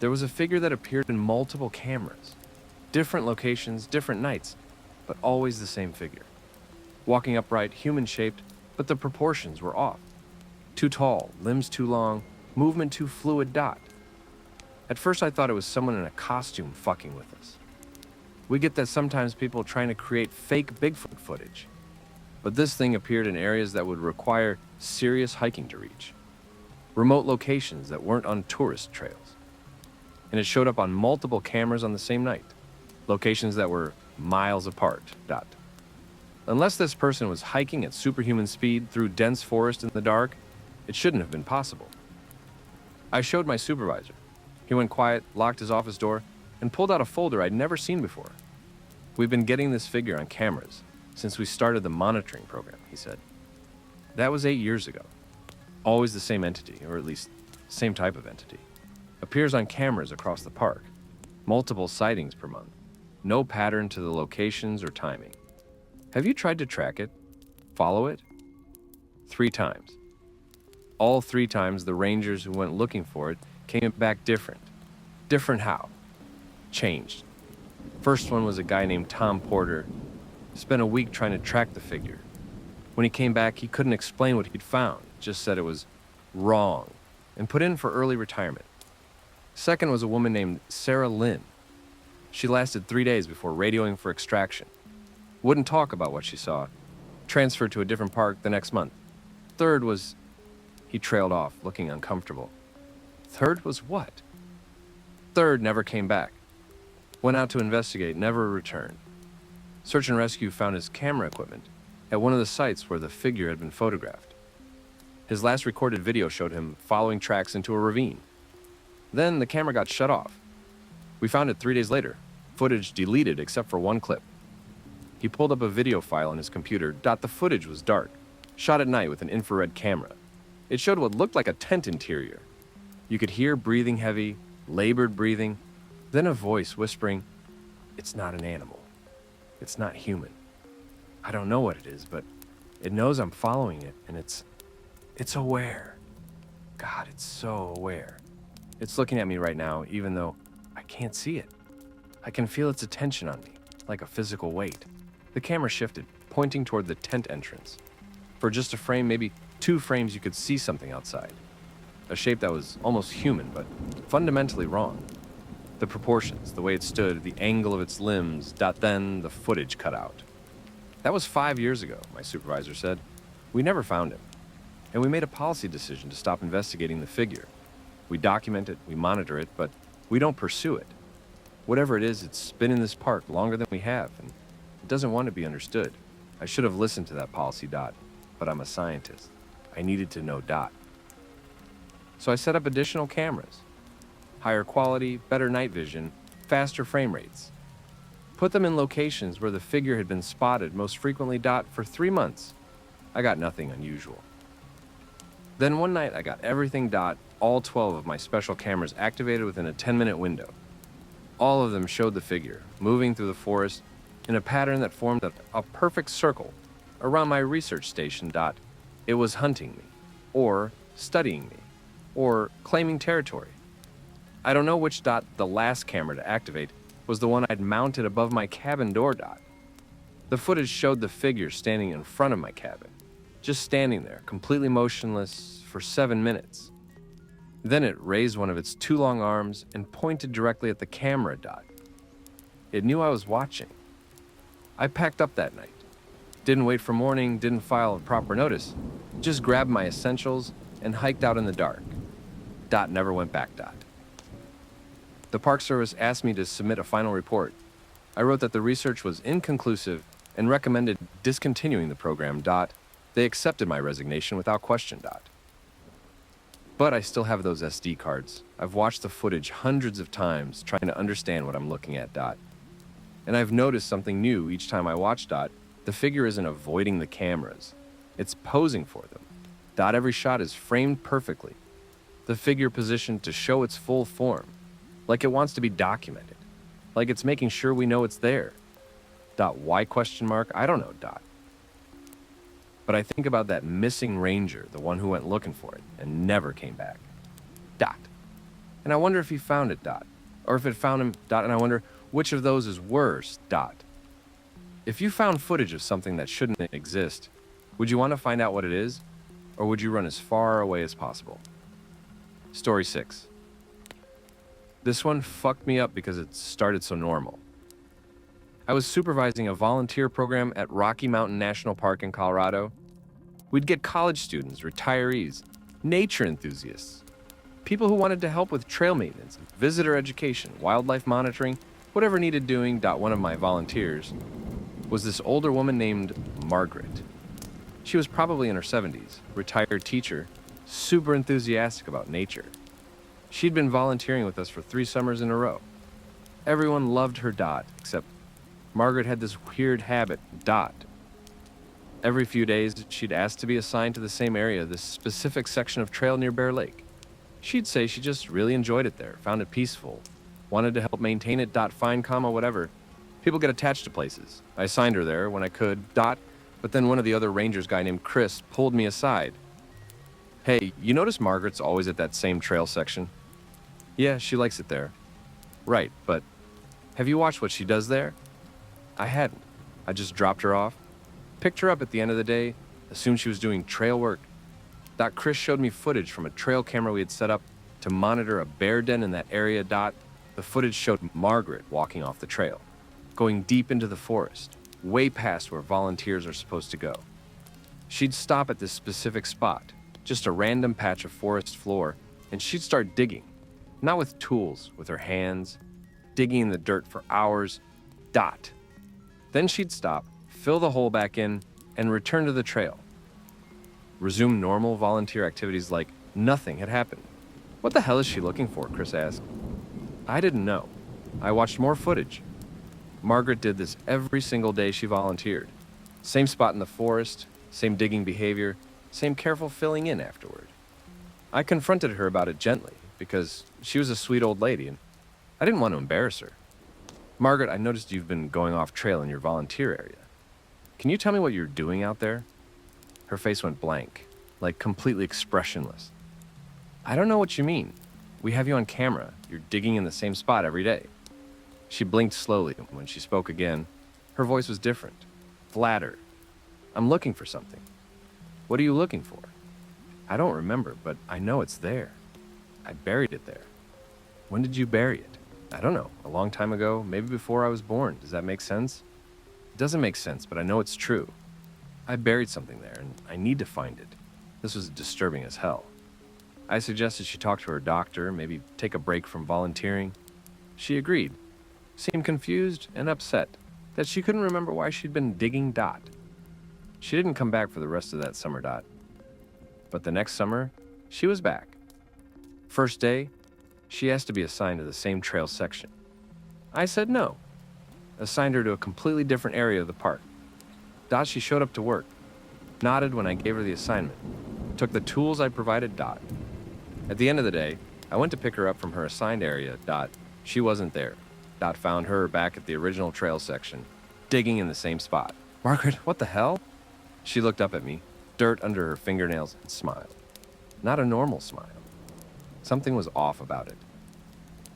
There was a figure that appeared in multiple cameras, different locations, different nights, but always the same figure. Walking upright, human-shaped, but the proportions were off. Too tall, limbs too long, movement too fluid. At first I thought it was someone in a costume fucking with us. We get that sometimes people are trying to create fake Bigfoot footage, but this thing appeared in areas that would require serious hiking to reach. Remote locations that weren't on tourist trails. And it showed up on multiple cameras on the same night. Locations that were miles apart. Unless this person was hiking at superhuman speed through dense forest in the dark, it shouldn't have been possible. I showed my supervisor. He went quiet, locked his office door, and pulled out a folder I'd never seen before. "We've been getting this figure on cameras since we started the monitoring program," he said. That was 8 years ago. Always the same entity, or at least same type of entity. Appears on cameras across the park. Multiple sightings per month. No pattern to the locations or timing. Have you tried to track it? Follow it? 3 times. All 3 times the rangers who went looking for it came back different. Different how? Changed. First one was a guy named Tom Porter. Spent a week trying to track the figure. When he came back, he couldn't explain what he'd found, just said it was wrong, and put in for early retirement. Second was a woman named Sarah Lynn. She lasted 3 days before radioing for extraction. Wouldn't talk about what she saw. Transferred to a different park the next month. Third was... He trailed off, looking uncomfortable. Third was what? Third never came back. Went out to investigate, never returned. Search and rescue found his camera equipment at one of the sites where the figure had been photographed. His last recorded video showed him following tracks into a ravine. Then the camera got shut off. We found it 3 days later, footage deleted except for one clip. He pulled up a video file on his computer. The footage was dark, shot at night with an infrared camera. It showed what looked like a tent interior. You could hear breathing heavy, labored breathing, then a voice whispering, "It's not an animal. It's not human. I don't know what it is, but it knows I'm following it, and it's aware. God, it's so aware. It's looking at me right now, even though I can't see it. I can feel its attention on me, like a physical weight." The camera shifted, pointing toward the tent entrance. For just a frame, maybe 2 frames, you could see something outside. A shape that was almost human, but fundamentally wrong. The proportions, the way it stood, the angle of its limbs. Then the footage cut out. That was 5 years ago, my supervisor said. We never found him. And we made a policy decision to stop investigating the figure. We document it, we monitor it, but we don't pursue it. Whatever it is, it's been in this park longer than we have, and it doesn't want to be understood. I should have listened to that policy. But I'm a scientist. I needed to know. So I set up additional cameras. Higher quality, better night vision, faster frame rates. Put them in locations where the figure had been spotted most frequently. For 3 months, I got nothing unusual. Then one night I got everything. All 12 of my special cameras activated within a 10-minute window. All of them showed the figure, moving through the forest in a pattern that formed a perfect circle around my research station. It was hunting me, or studying me, or claiming territory. I don't know which. The last camera to activate was the one I'd mounted above my cabin door. The footage showed the figure standing in front of my cabin, just standing there, completely motionless for 7 minutes. Then it raised one of its 2 long arms and pointed directly at the camera. It knew I was watching. I packed up that night. Didn't wait for morning, didn't file a proper notice. Just grabbed my essentials and hiked out in the dark. Never went back. The Park Service asked me to submit a final report. I wrote that the research was inconclusive and recommended discontinuing the program. They accepted my resignation without question. But I still have those SD cards. I've watched the footage hundreds of times trying to understand what I'm looking at. And I've noticed something new each time I watch. The figure isn't avoiding the cameras. It's posing for them. Every shot is framed perfectly. The figure positioned to show its full form, like it wants to be documented, like it's making sure we know it's there. Why question mark? I don't know. But I think about that missing ranger, the one who went looking for it and never came back. And I wonder if he found it. Or if it found him. And I wonder which of those is worse. If you found footage of something that shouldn't exist, would you want to find out what it is? Or would you run as far away as possible? Story 6. This one fucked me up because it started so normal. I was supervising a volunteer program at Rocky Mountain National Park in Colorado. We'd get college students, retirees, nature enthusiasts, people who wanted to help with trail maintenance, visitor education, wildlife monitoring, whatever needed doing. One of my volunteers was this older woman named Margaret. She was probably in her 70s, retired teacher, super enthusiastic about nature. She'd been volunteering with us for 3 summers in a row. Everyone loved her. Except Margaret had this weird habit. Every few days, she'd ask to be assigned to the same area, this specific section of trail near Bear Lake. She'd say she just really enjoyed it there, found it peaceful, wanted to help maintain it. Fine, whatever. People get attached to places. I assigned her there when I could. But then one of the other rangers, guy named Chris, pulled me aside. Hey, you notice Margaret's always at that same trail section? Yeah, she likes it there. Right, but have you watched what she does there? I hadn't. I just dropped her off, picked her up at the end of the day, assumed she was doing trail work. Chris showed me footage from a trail camera we had set up to monitor a bear den in that area. The footage showed Margaret walking off the trail, going deep into the forest, way past where volunteers are supposed to go. She'd stop at this specific spot, just a random patch of forest floor, and she'd start digging. Not with tools, with her hands, digging in the dirt for hours. Then she'd stop, fill the hole back in, and return to the trail. Resume normal volunteer activities like nothing had happened. What the hell is she looking for? Chris asked. I didn't know. I watched more footage. Margaret did this every single day she volunteered. Same spot in the forest, same digging behavior, same careful filling in afterward. I confronted her about it gently because she was a sweet old lady and I didn't want to embarrass her. Margaret, I noticed you've been going off trail in your volunteer area. Can you tell me what you're doing out there? Her face went blank, like completely expressionless. I don't know what you mean. We have you on camera. You're digging in the same spot every day. She blinked slowly when she spoke again. Her voice was different, flatter. I'm looking for something. What are you looking for? I don't remember, but I know it's there. I buried it there. When did you bury it? I don't know. A long time ago, maybe before I was born. Does that make sense? It doesn't make sense, but I know it's true. I buried something there, and I need to find it. This was disturbing as hell. I suggested she talk to her doctor, maybe take a break from volunteering. She agreed, seemed confused and upset that she couldn't remember why she'd been digging. She didn't come back for the rest of that summer. But the next summer, she was back. First day, she asked to be assigned to the same trail section. I said no. Assigned her to a completely different area of the park. She showed up to work, nodded when I gave her the assignment, took the tools I provided. At the end of the day, I went to pick her up from her assigned area. She wasn't there. Found her back at the original trail section, digging in the same spot. Margaret, what the hell? She looked up at me, dirt under her fingernails, and smiled. Not a normal smile. Something was off about it.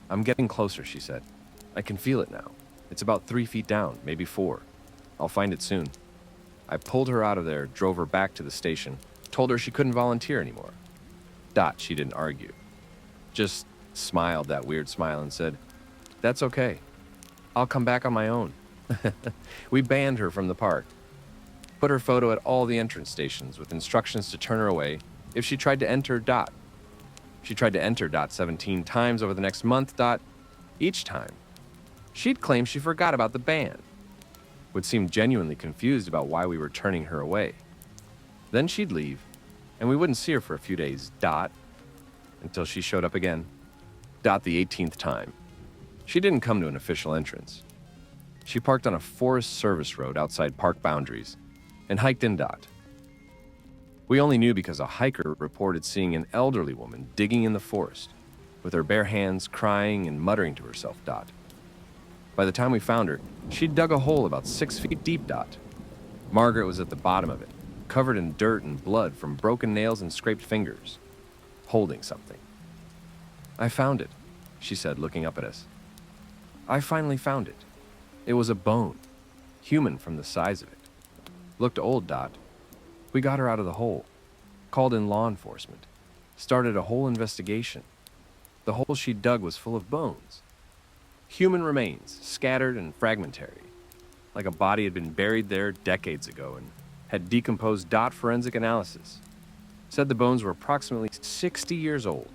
I'm getting closer, she said. I can feel it now. It's about 3 feet down, maybe 4. I'll find it soon. I pulled her out of there, drove her back to the station, told her she couldn't volunteer anymore. She didn't argue. Just smiled that weird smile and said, that's okay. I'll come back on my own. We banned her from the park. Put her photo at all the entrance stations with instructions to turn her away if she tried to enter. She tried to enter. 17 times over the next month. Each time, She'd claim she forgot about the band, would seem genuinely confused about why we were turning her away. Then she'd leave, and we wouldn't see her for a few days, until she showed up again, the 18th time. She didn't come to an official entrance. She parked on a Forest Service road outside park boundaries and hiked in, We only knew because a hiker reported seeing an elderly woman digging in the forest, with her bare hands crying and muttering to herself, By the time we found her, she'd dug a hole about 6 feet deep, Margaret was at the bottom of it, covered in dirt and blood from broken nails and scraped fingers, holding something. I found it, she said, looking up at us. I finally found it. It was a bone, human from the size of it. Looked old, We got her out of the hole, called in law enforcement, started a whole investigation. The hole she dug was full of bones. Human remains, scattered and fragmentary, like a body had been buried there decades ago and had decomposed. Forensic analysis said the bones were approximately 60 years old.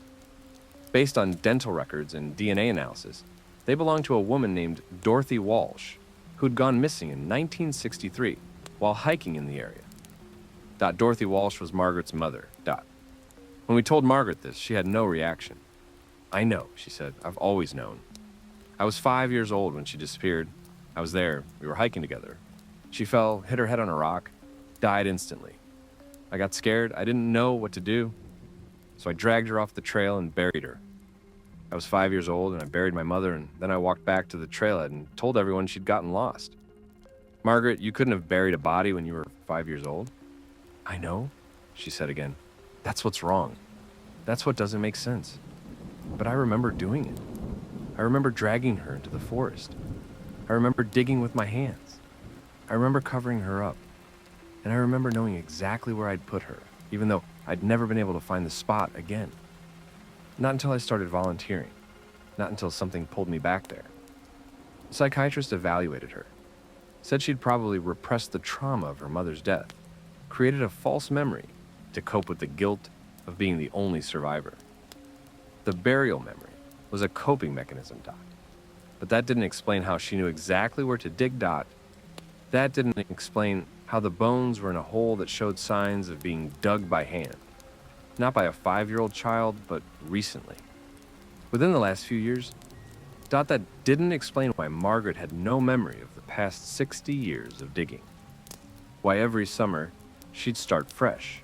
Based on dental records and DNA analysis, they belonged to a woman named Dorothy Walsh, who'd gone missing in 1963 while hiking in the area. Dorothy Walsh was Margaret's mother. When we told Margaret this, she had no reaction. I know, she said. I've always known. I was 5 years old when she disappeared. I was there. We were hiking together. She fell, hit her head on a rock, died instantly. I got scared. I didn't know what to do. So I dragged her off the trail and buried her. I was 5 years old and I buried my mother, and then I walked back to the trailhead and told everyone she'd gotten lost. Margaret, you couldn't have buried a body when you were 5 years old. I know, she said again. That's what's wrong. That's what doesn't make sense. But I remember doing it. I remember dragging her into the forest. I remember digging with my hands. I remember covering her up. And I remember knowing exactly where I'd put her, even though I'd never been able to find the spot again. Not until I started volunteering. Not until something pulled me back there. The psychiatrist evaluated her. Said she'd probably repressed the trauma of her mother's death. Created a false memory to cope with the guilt of being the only survivor. The burial memory was a coping mechanism, But that didn't explain how she knew exactly where to dig, That didn't explain how the bones were in a hole that showed signs of being dug by hand. Not by a 5-year-old child, but recently. Within the last few years, that didn't explain why Margaret had no memory of the past 60 years of digging. Why every summer, she'd start fresh,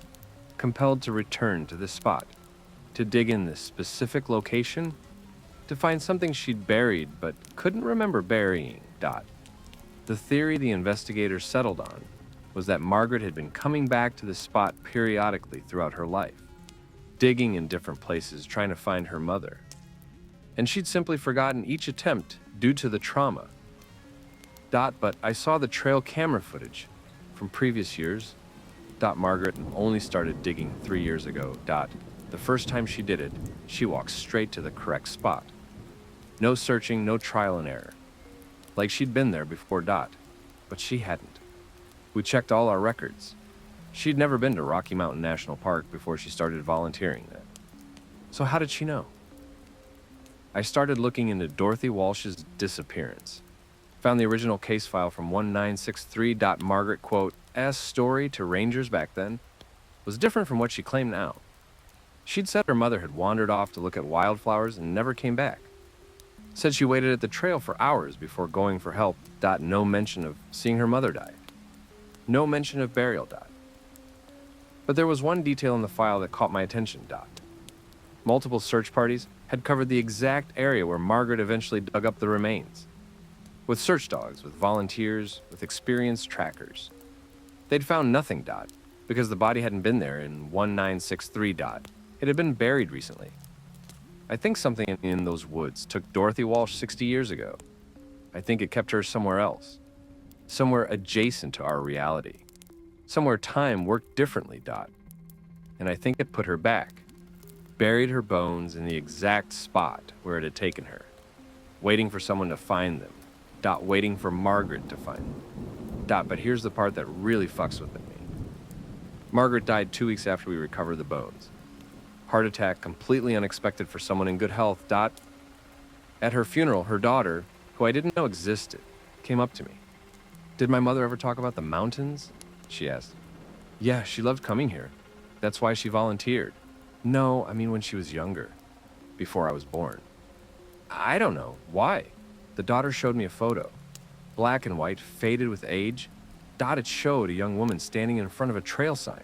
compelled to return to this spot, to dig in this specific location, to find something she'd buried but couldn't remember burying, The theory the investigators settled on was that Margaret had been coming back to this spot periodically throughout her life, digging in different places trying to find her mother. And she'd simply forgotten each attempt due to the trauma. But I saw the trail camera footage from previous years. Margaret only started digging 3 years ago. The first time she did it, she walked straight to the correct spot. No searching, no trial and error. Like she'd been there before, but she hadn't. We checked all our records. She'd never been to Rocky Mountain National Park before she started volunteering there. So how did she know? I started looking into Dorothy Walsh's disappearance. Found the original case file from 1963. Margaret, quote, S story to rangers back then was different from what she claimed now. She'd said her mother had wandered off to look at wildflowers and never came back. Said she waited at the trail for hours before going for help. No mention of seeing her mother die. No mention of burial. But there was one detail in the file that caught my attention. Multiple search parties had covered the exact area where Margaret eventually dug up the remains. With search dogs, with volunteers, with experienced trackers. They'd found nothing, because the body hadn't been there in 1963. It had been buried recently. I think something in those woods took Dorothy Walsh 60 years ago. I think it kept her somewhere else. Somewhere adjacent to our reality. Somewhere time worked differently, And I think it put her back. Buried her bones in the exact spot where it had taken her. Waiting for someone to find them. Waiting for Margaret to find them. But here's the part that really fucks with me. Margaret died 2 weeks after we recovered the bones. Heart attack, completely unexpected for someone in good health. At her funeral, her daughter, who I didn't know existed, came up to me. "Did my mother ever talk about the mountains?" she asked. "Yeah, she loved coming here. That's why she volunteered." "No, I mean when she was younger, before I was born." "I don't know. Why?" The daughter showed me a photo. Black and white, faded with age. It showed a young woman standing in front of a trail sign.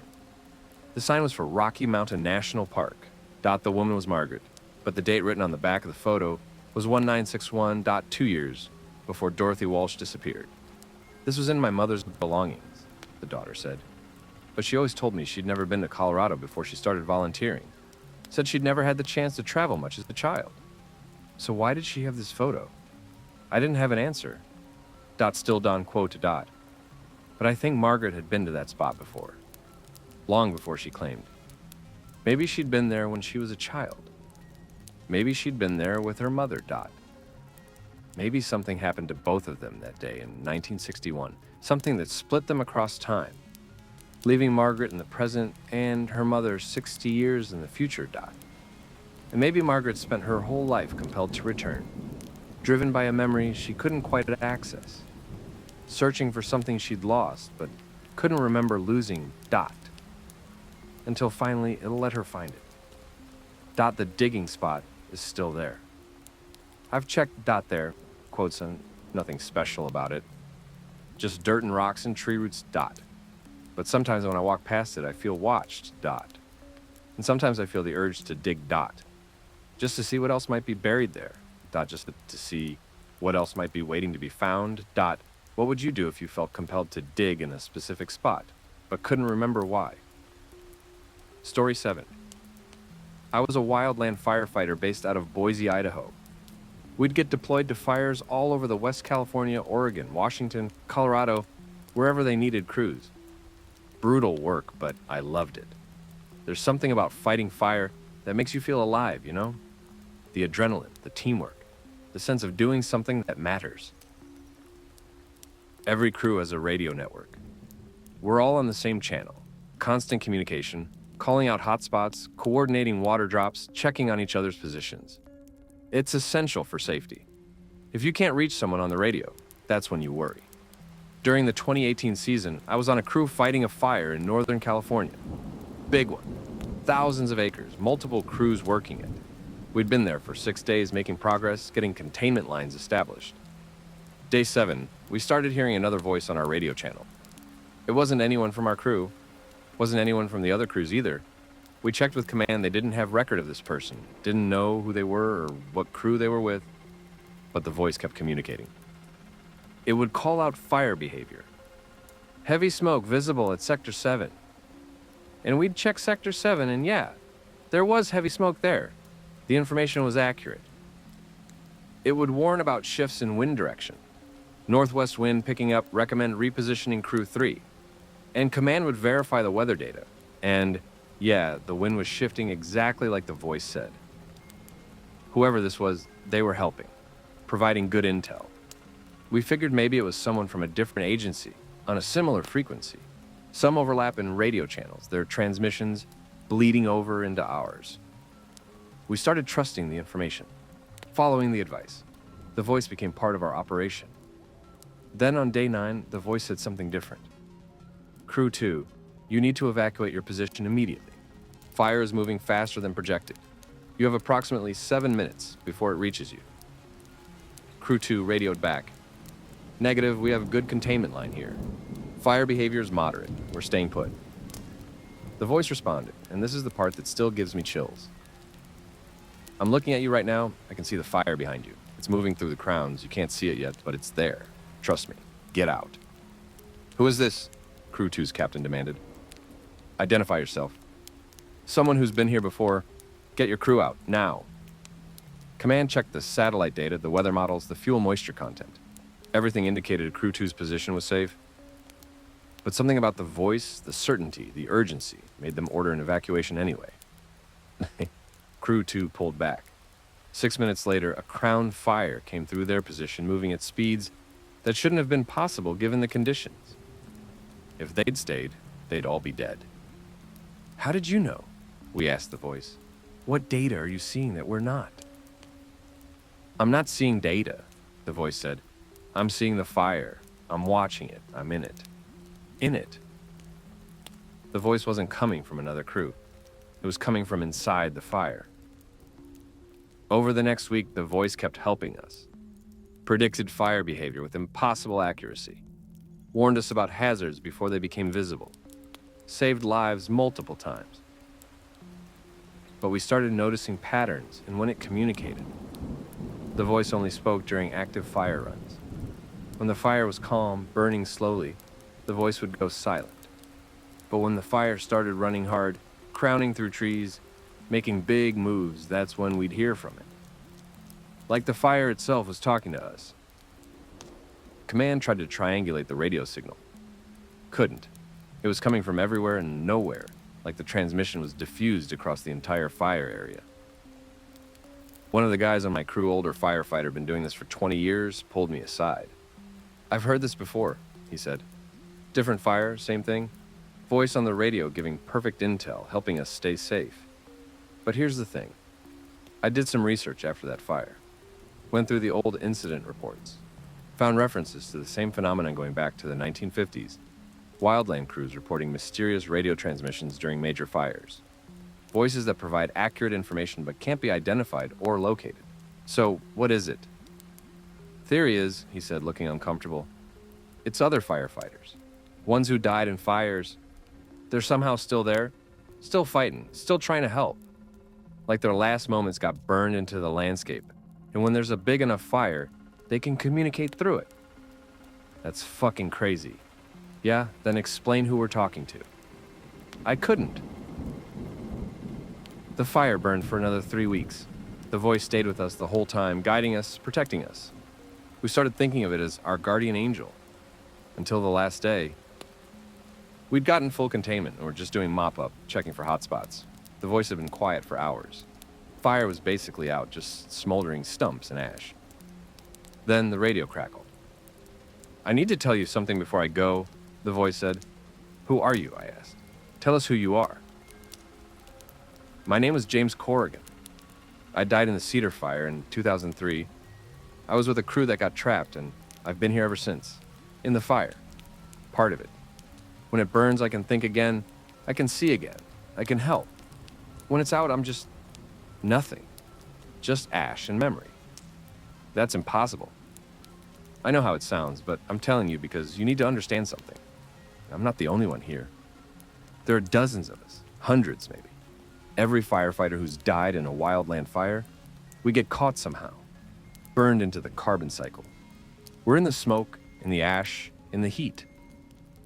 The sign was for Rocky Mountain National Park. The woman was Margaret, but the date written on the back of the photo was 1961. 2 years before Dorothy Walsh disappeared. "This was in my mother's belongings," the daughter said. "But she always told me she'd never been to Colorado before she started volunteering. Said she'd never had the chance to travel much as a child. So why did she have this photo?" I didn't have an answer. Still Don quo to Dot. But I think Margaret had been to that spot before. Long before she claimed. Maybe she'd been there when she was a child. Maybe she'd been there with her mother, Dot. Maybe something happened to both of them that day in 1961, something that split them across time, leaving Margaret in the present and her mother 60 years in the future, Dot. And maybe Margaret spent her whole life compelled to return, driven by a memory she couldn't quite access, searching for something she'd lost but couldn't remember losing, Dot, until finally it'll let her find it. The digging spot is still there. I've checked there, quotes on nothing special about it, just dirt and rocks and tree roots, But sometimes when I walk past it, I feel watched, And sometimes I feel the urge to dig, just to see what else might be buried there, just to see what else might be waiting to be found, What would you do if you felt compelled to dig in a specific spot, but couldn't remember why? Story 7. I was a wildland firefighter based out of Boise, Idaho. We'd get deployed to fires all over the West California, Oregon, Washington, Colorado, wherever they needed crews. Brutal work, but I loved it. There's something about fighting fire that makes you feel alive, you know? The adrenaline, the teamwork, the sense of doing something that matters. Every crew has a radio network. We're all on the same channel, constant communication, calling out hotspots, coordinating water drops, checking on each other's positions. It's essential for safety. If you can't reach someone on the radio, that's when you worry. During the 2018 season, I was on a crew fighting a fire in Northern California. Big one. Thousands of acres, multiple crews working it. We'd been there for 6 days making progress, getting containment lines established. Day 7, we started hearing another voice on our radio channel. It wasn't anyone from our crew. Wasn't anyone from the other crews either. We checked with command, they didn't have record of this person, didn't know who they were or what crew they were with, but the voice kept communicating. It would call out fire behavior. Heavy smoke visible at Sector 7. And we'd check Sector 7 and yeah, there was heavy smoke there. The information was accurate. It would warn about shifts in wind direction. Northwest wind picking up, recommend repositioning Crew 3. And command would verify the weather data. And yeah, the wind was shifting exactly like the voice said. Whoever this was, they were helping, providing good intel. We figured maybe it was someone from a different agency, on a similar frequency. Some overlap in radio channels, their transmissions bleeding over into ours. We started trusting the information, following the advice. The voice became part of our operation. Then on day 9, the voice said something different. Crew 2, you need to evacuate your position immediately. Fire is moving faster than projected. You have approximately 7 minutes before it reaches you. Crew 2 radioed back. Negative, we have a good containment line here. Fire behavior is moderate. We're staying put. The voice responded, and this is the part that still gives me chills. I'm looking at you right now. I can see the fire behind you. It's moving through the crowns. You can't see it yet, but it's there. Trust me. Get out. Who is this? Crew 2's captain demanded. Identify yourself. Someone who's been here before. Get your crew out, now. Command checked the satellite data, the weather models, the fuel moisture content. Everything indicated Crew 2's position was safe. But something about the voice, the certainty, the urgency, made them order an evacuation anyway. Crew 2 pulled back. 6 minutes later, a crown fire came through their position, moving at speeds that shouldn't have been possible given the conditions. If they'd stayed, they'd all be dead. How did you know? We asked the voice. What data are you seeing that we're not? I'm not seeing data. the voice said. I'm seeing the fire. I'm watching it. I'm in it. In it. The voice wasn't coming from another crew. It was coming from inside the fire. Over the next week, the voice kept helping us. Predicted fire behavior with impossible accuracy. Warned us about hazards before they became visible. Saved lives multiple times. But we started noticing patterns in when it communicated. The voice only spoke during active fire runs. When the fire was calm, burning slowly, the voice would go silent. But when the fire started running hard, crowning through trees, making big moves, that's when we'd hear from it. Like the fire itself was talking to us. Command tried to triangulate the radio signal. Couldn't. It was coming from everywhere and nowhere, like the transmission was diffused across the entire fire area. One of the guys on my crew, older firefighter, been doing this for 20 years, pulled me aside. I've heard this before, he said. Different fire, same thing. Voice on the radio giving perfect intel, helping us stay safe. But here's the thing. I did some research after that fire. Went through the old incident reports. Found references to the same phenomenon going back to the 1950s. Wildland crews reporting mysterious radio transmissions during major fires. Voices that provide accurate information but can't be identified or located. So, what is it? Theory is, he said, looking uncomfortable, it's other firefighters. Ones who died in fires. They're somehow still there, still fighting, still trying to help. Like their last moments got burned into the landscape. And when there's a big enough fire, they can communicate through it. That's fucking crazy. Yeah, then explain who we're talking to. I couldn't. The fire burned for another 3 weeks. The voice stayed with us the whole time, guiding us, protecting us. We started thinking of it as our guardian angel. Until the last day. We'd gotten full containment and were just doing mop-up, checking for hot spots. The voice had been quiet for hours. Fire was basically out, just smoldering stumps and ash. Then the radio crackled. I need to tell you something before I go, the voice said. Who are you? I asked. Tell us who you are. My name was James Corrigan. I died in the Cedar Fire in 2003. I was with a crew that got trapped, and I've been here ever since. In the fire. Part of it. When it burns, I can think again. I can see again. I can help. When it's out, I'm just nothing. Just ash and memory. That's impossible. I know how it sounds, but I'm telling you because you need to understand something. I'm not the only one here. There are dozens of us, hundreds maybe. Every firefighter who's died in a wildland fire, we get caught somehow, burned into the carbon cycle. We're in the smoke, in the ash, in the heat.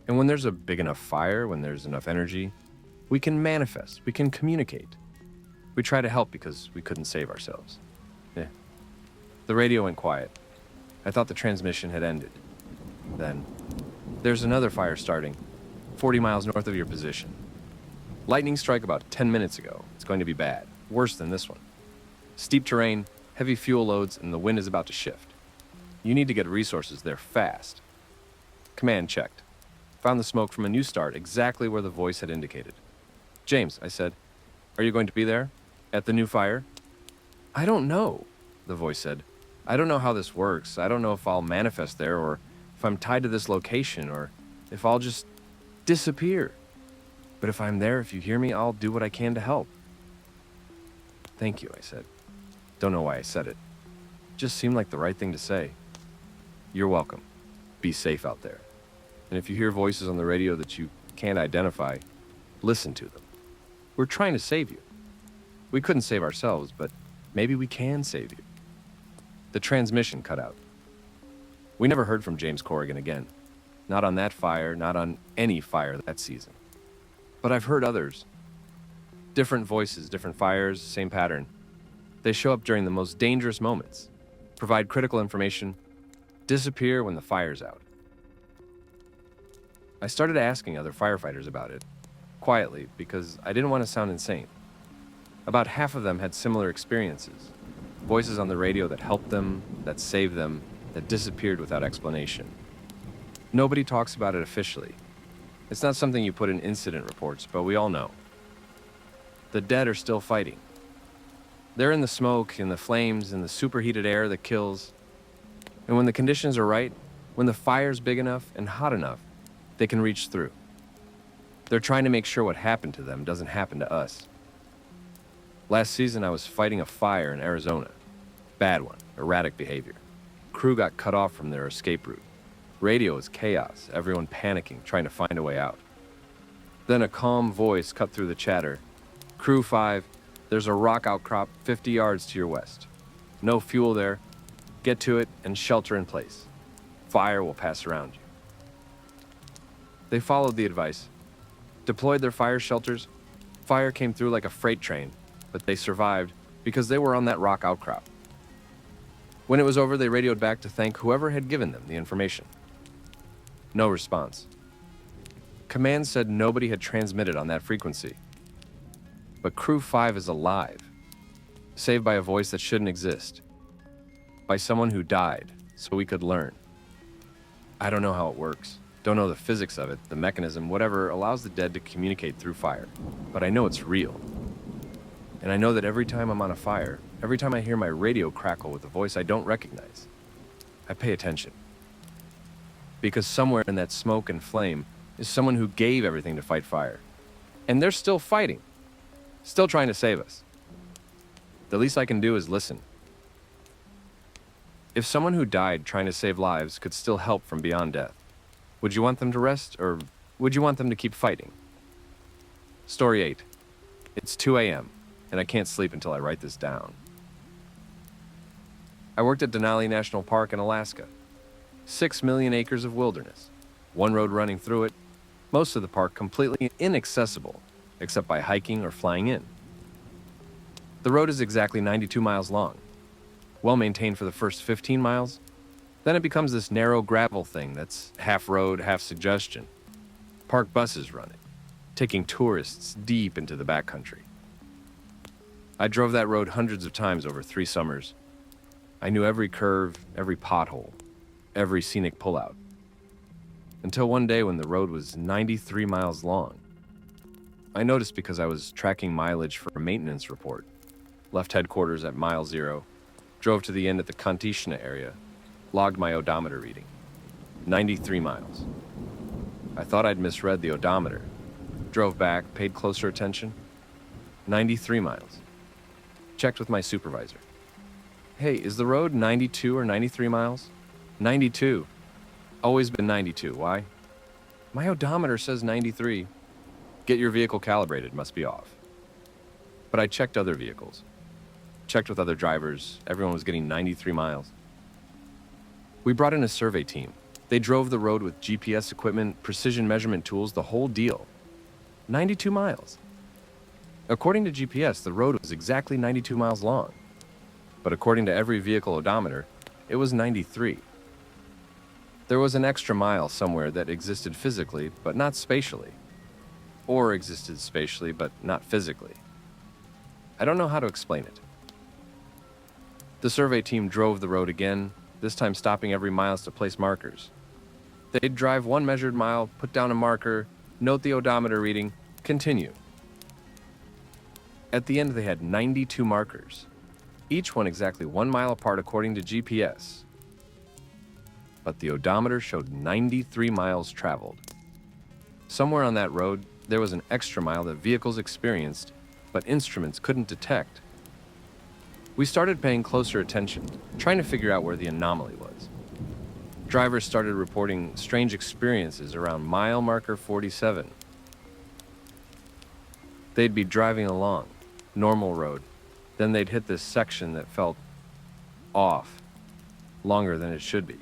And when there's a big enough fire, when there's enough energy, we can manifest, we can communicate. We try to help because we couldn't save ourselves. Yeah. The radio went quiet. I thought the transmission had ended. Then, there's another fire starting, 40 miles north of your position. Lightning strike about 10 minutes ago. It's going to be bad, worse than this one. Steep terrain, heavy fuel loads, and the wind is about to shift. You need to get resources there fast. Command checked. Found the smoke from a new start exactly where the voice had indicated. James, I said, are you going to be there? At the new fire? I don't know, the voice said. I don't know how this works. I don't know if I'll manifest there or if I'm tied to this location or if I'll just disappear. But if I'm there, if you hear me, I'll do what I can to help. Thank you, I said. Don't know why I said it. Just seemed like the right thing to say. You're welcome. Be safe out there. And if you hear voices on the radio that you can't identify, listen to them. We're trying to save you. We couldn't save ourselves, but maybe we can save you. The transmission cut out. We never heard from James Corrigan again. Not on that fire, not on any fire that season. But I've heard others. Different voices, different fires, same pattern. They show up during the most dangerous moments, provide critical information, disappear when the fire's out. I started asking other firefighters about it, quietly, because I didn't want to sound insane. About half of them had similar experiences. Voices on the radio that helped them, that saved them, that disappeared without explanation. Nobody talks about it officially. It's not something you put in incident reports, but we all know. The dead are still fighting. They're in the smoke, in the flames, in the superheated air that kills. And when the conditions are right, when the fire's big enough and hot enough, they can reach through. They're trying to make sure what happened to them doesn't happen to us. Last season, I was fighting a fire in Arizona. Bad one, erratic behavior. Crew got cut off from their escape route. Radio is chaos, everyone panicking, trying to find a way out. Then a calm voice cut through the chatter. Crew 5, there's a rock outcrop 50 yards to your west. No fuel there. Get to it and shelter in place. Fire will pass around you. They followed the advice, deployed their fire shelters. Fire came through like a freight train, but they survived because they were on that rock outcrop. When it was over, they radioed back to thank whoever had given them the information. No response. Command said nobody had transmitted on that frequency. But Crew 5 is alive, saved by a voice that shouldn't exist, by someone who died so we could learn. I don't know how it works, don't know the physics of it, the mechanism, whatever allows the dead to communicate through fire, but I know it's real. And I know that every time I'm on a fire, every time I hear my radio crackle with a voice I don't recognize, I pay attention. Because somewhere in that smoke and flame is someone who gave everything to fight fire. And they're still fighting, still trying to save us. The least I can do is listen. If someone who died trying to save lives could still help from beyond death, would you want them to rest, or would you want them to keep fighting? Story 8. It's 2 a.m., and I can't sleep until I write this down. I worked at Denali National Park in Alaska. 6 million acres of wilderness. One road running through it. Most of the park completely inaccessible, except by hiking or flying in. The road is exactly 92 miles long. Well maintained for the first 15 miles. Then it becomes this narrow gravel thing that's half road, half suggestion. Park buses run it, taking tourists deep into the backcountry. I drove that road hundreds of times over 3 summers. I knew every curve, every pothole, every scenic pullout. Until one day when the road was 93 miles long. I noticed because I was tracking mileage for a maintenance report. Left headquarters at mile 0, drove to the inn at the Kantishna area, logged my odometer reading. 93 miles. I thought I'd misread the odometer. Drove back, paid closer attention. 93 miles. Checked with my supervisor. Hey, is the road 92 or 93 miles? 92. Always been 92. Why? My odometer says 93. Get your vehicle calibrated, must be off. But I checked other vehicles. Checked with other drivers. Everyone was getting 93 miles. We brought in a survey team. They drove the road with GPS equipment, precision measurement tools, the whole deal. 92 miles. According to GPS, the road was exactly 92 miles long. But according to every vehicle odometer, it was 93. There was an extra mile somewhere that existed physically, but not spatially. Or existed spatially, but not physically. I don't know how to explain it. The survey team drove the road again, this time stopping every miles to place markers. They'd drive one measured mile, put down a marker, note the odometer reading, continue. At the end, they had 92 markers, each one exactly 1 mile apart according to GPS. But the odometer showed 93 miles traveled. Somewhere on that road, there was an extra mile that vehicles experienced, but instruments couldn't detect. We started paying closer attention, trying to figure out where the anomaly was. Drivers started reporting strange experiences around mile marker 47. They'd be driving along, normal road, then they'd hit this section that felt off, longer than it should be.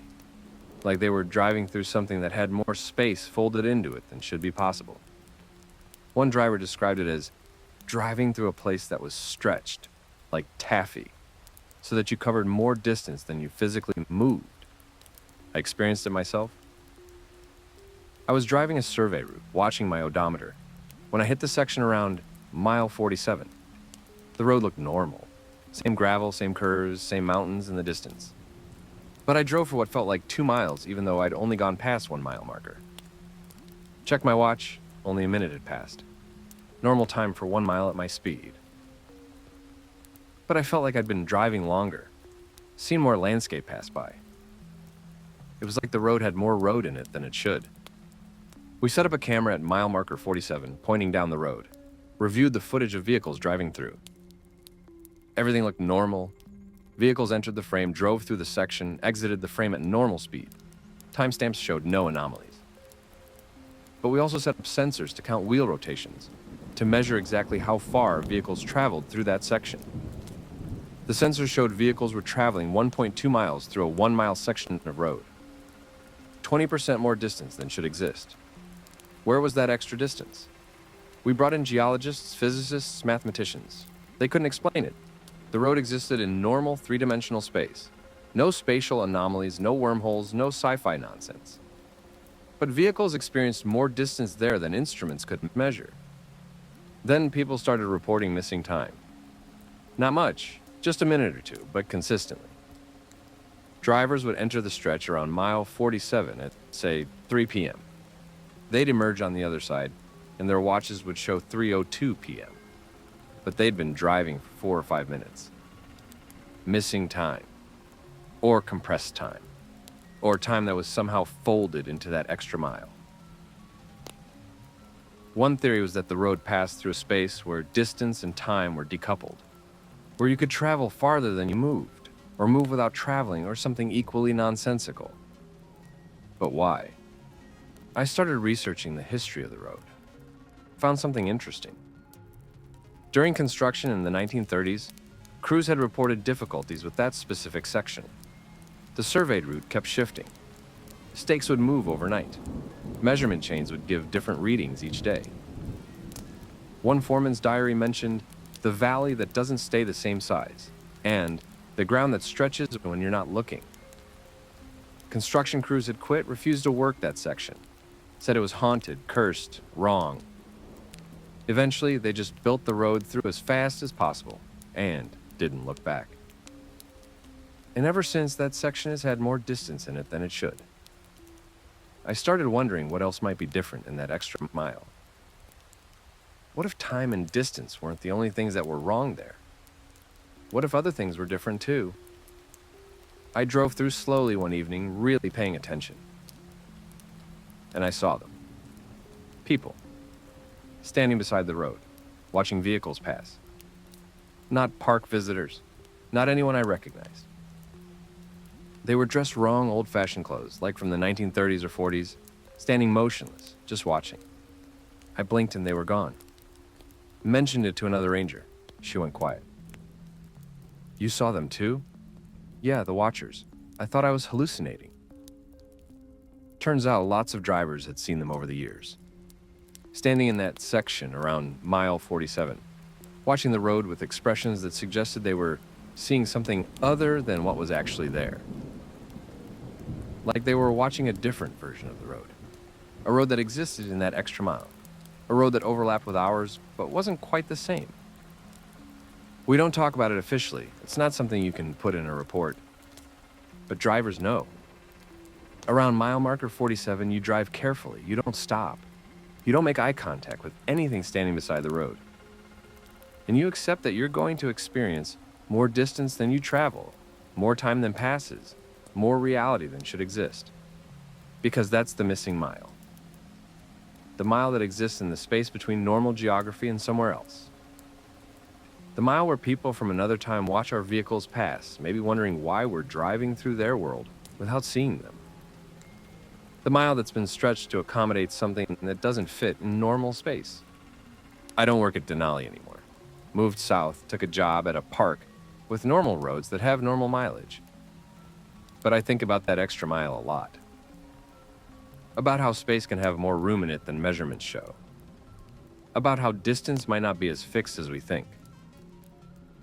Like they were driving through something that had more space folded into it than should be possible. One driver described it as driving through a place that was stretched, like taffy, so that you covered more distance than you physically moved. I experienced it myself. I was driving a survey route, watching my odometer, when I hit the section around mile 47. The road looked normal. Same gravel, same curves, same mountains in the distance. But I drove for what felt like 2 miles, even though I'd only gone past 1 mile marker. Checked my watch, only a minute had passed. Normal time for 1 mile at my speed. But I felt like I'd been driving longer, seen more landscape pass by. It was like the road had more road in it than it should. We set up a camera at mile marker 47, pointing down the road, reviewed the footage of vehicles driving through. Everything looked normal. Vehicles entered the frame, drove through the section, exited the frame at normal speed. Timestamps showed no anomalies. But we also set up sensors to count wheel rotations, to measure exactly how far vehicles traveled through that section. The sensors showed vehicles were traveling 1.2 miles through a 1 mile section of road. 20% more distance than should exist. Where was that extra distance? We brought in geologists, physicists, mathematicians. They couldn't explain it. The road existed in normal three-dimensional space. No spatial anomalies, no wormholes, no sci-fi nonsense. But vehicles experienced more distance there than instruments could measure. Then people started reporting missing time. Not much, just a minute or two, but consistently. Drivers would enter the stretch around mile 47 at, say, 3 p.m. They'd emerge on the other side, and their watches would show 3:02 p.m. But they'd been driving for 4 or 5 minutes. Missing time. Or compressed time. Or time that was somehow folded into that extra mile. One theory was that the road passed through a space where distance and time were decoupled, where you could travel farther than you moved, or move without traveling, or something equally nonsensical. But why? I started researching the history of the road. Found something interesting. During construction in the 1930s, crews had reported difficulties with that specific section. The surveyed route kept shifting. Stakes would move overnight. Measurement chains would give different readings each day. One foreman's diary mentioned the valley that doesn't stay the same size, and the ground that stretches when you're not looking. Construction crews had quit, refused to work that section, said it was haunted, cursed, wrong. Eventually, they just built the road through as fast as possible and didn't look back. And ever since, that section has had more distance in it than it should. I started wondering what else might be different in that extra mile. What if time and distance weren't the only things that were wrong there? What if other things were different too? I drove through slowly one evening, really paying attention. And I saw them. People. Standing beside the road, watching vehicles pass. Not park visitors, not anyone I recognized. They were dressed wrong, old-fashioned clothes, like from the 1930s or 40s, standing motionless, just watching. I blinked and they were gone. Mentioned it to another ranger. She went quiet. You saw them too? Yeah, the watchers. I thought I was hallucinating. Turns out lots of drivers had seen them over the years. Standing in that section around mile 47, watching the road with expressions that suggested they were seeing something other than what was actually there. Like they were watching a different version of the road. A road that existed in that extra mile. A road that overlapped with ours, but wasn't quite the same. We don't talk about it officially. It's not something you can put in a report. But drivers know. Around mile marker 47, you drive carefully. You don't stop. You don't make eye contact with anything standing beside the road. And you accept that you're going to experience more distance than you travel, more time than passes, more reality than should exist. Because that's the missing mile. The mile that exists in the space between normal geography and somewhere else. The mile where people from another time watch our vehicles pass, maybe wondering why we're driving through their world without seeing them. The mile that's been stretched to accommodate something that doesn't fit in normal space. I don't work at Denali anymore. Moved south, took a job at a park with normal roads that have normal mileage. But I think about that extra mile a lot. About how space can have more room in it than measurements show. About how distance might not be as fixed as we think.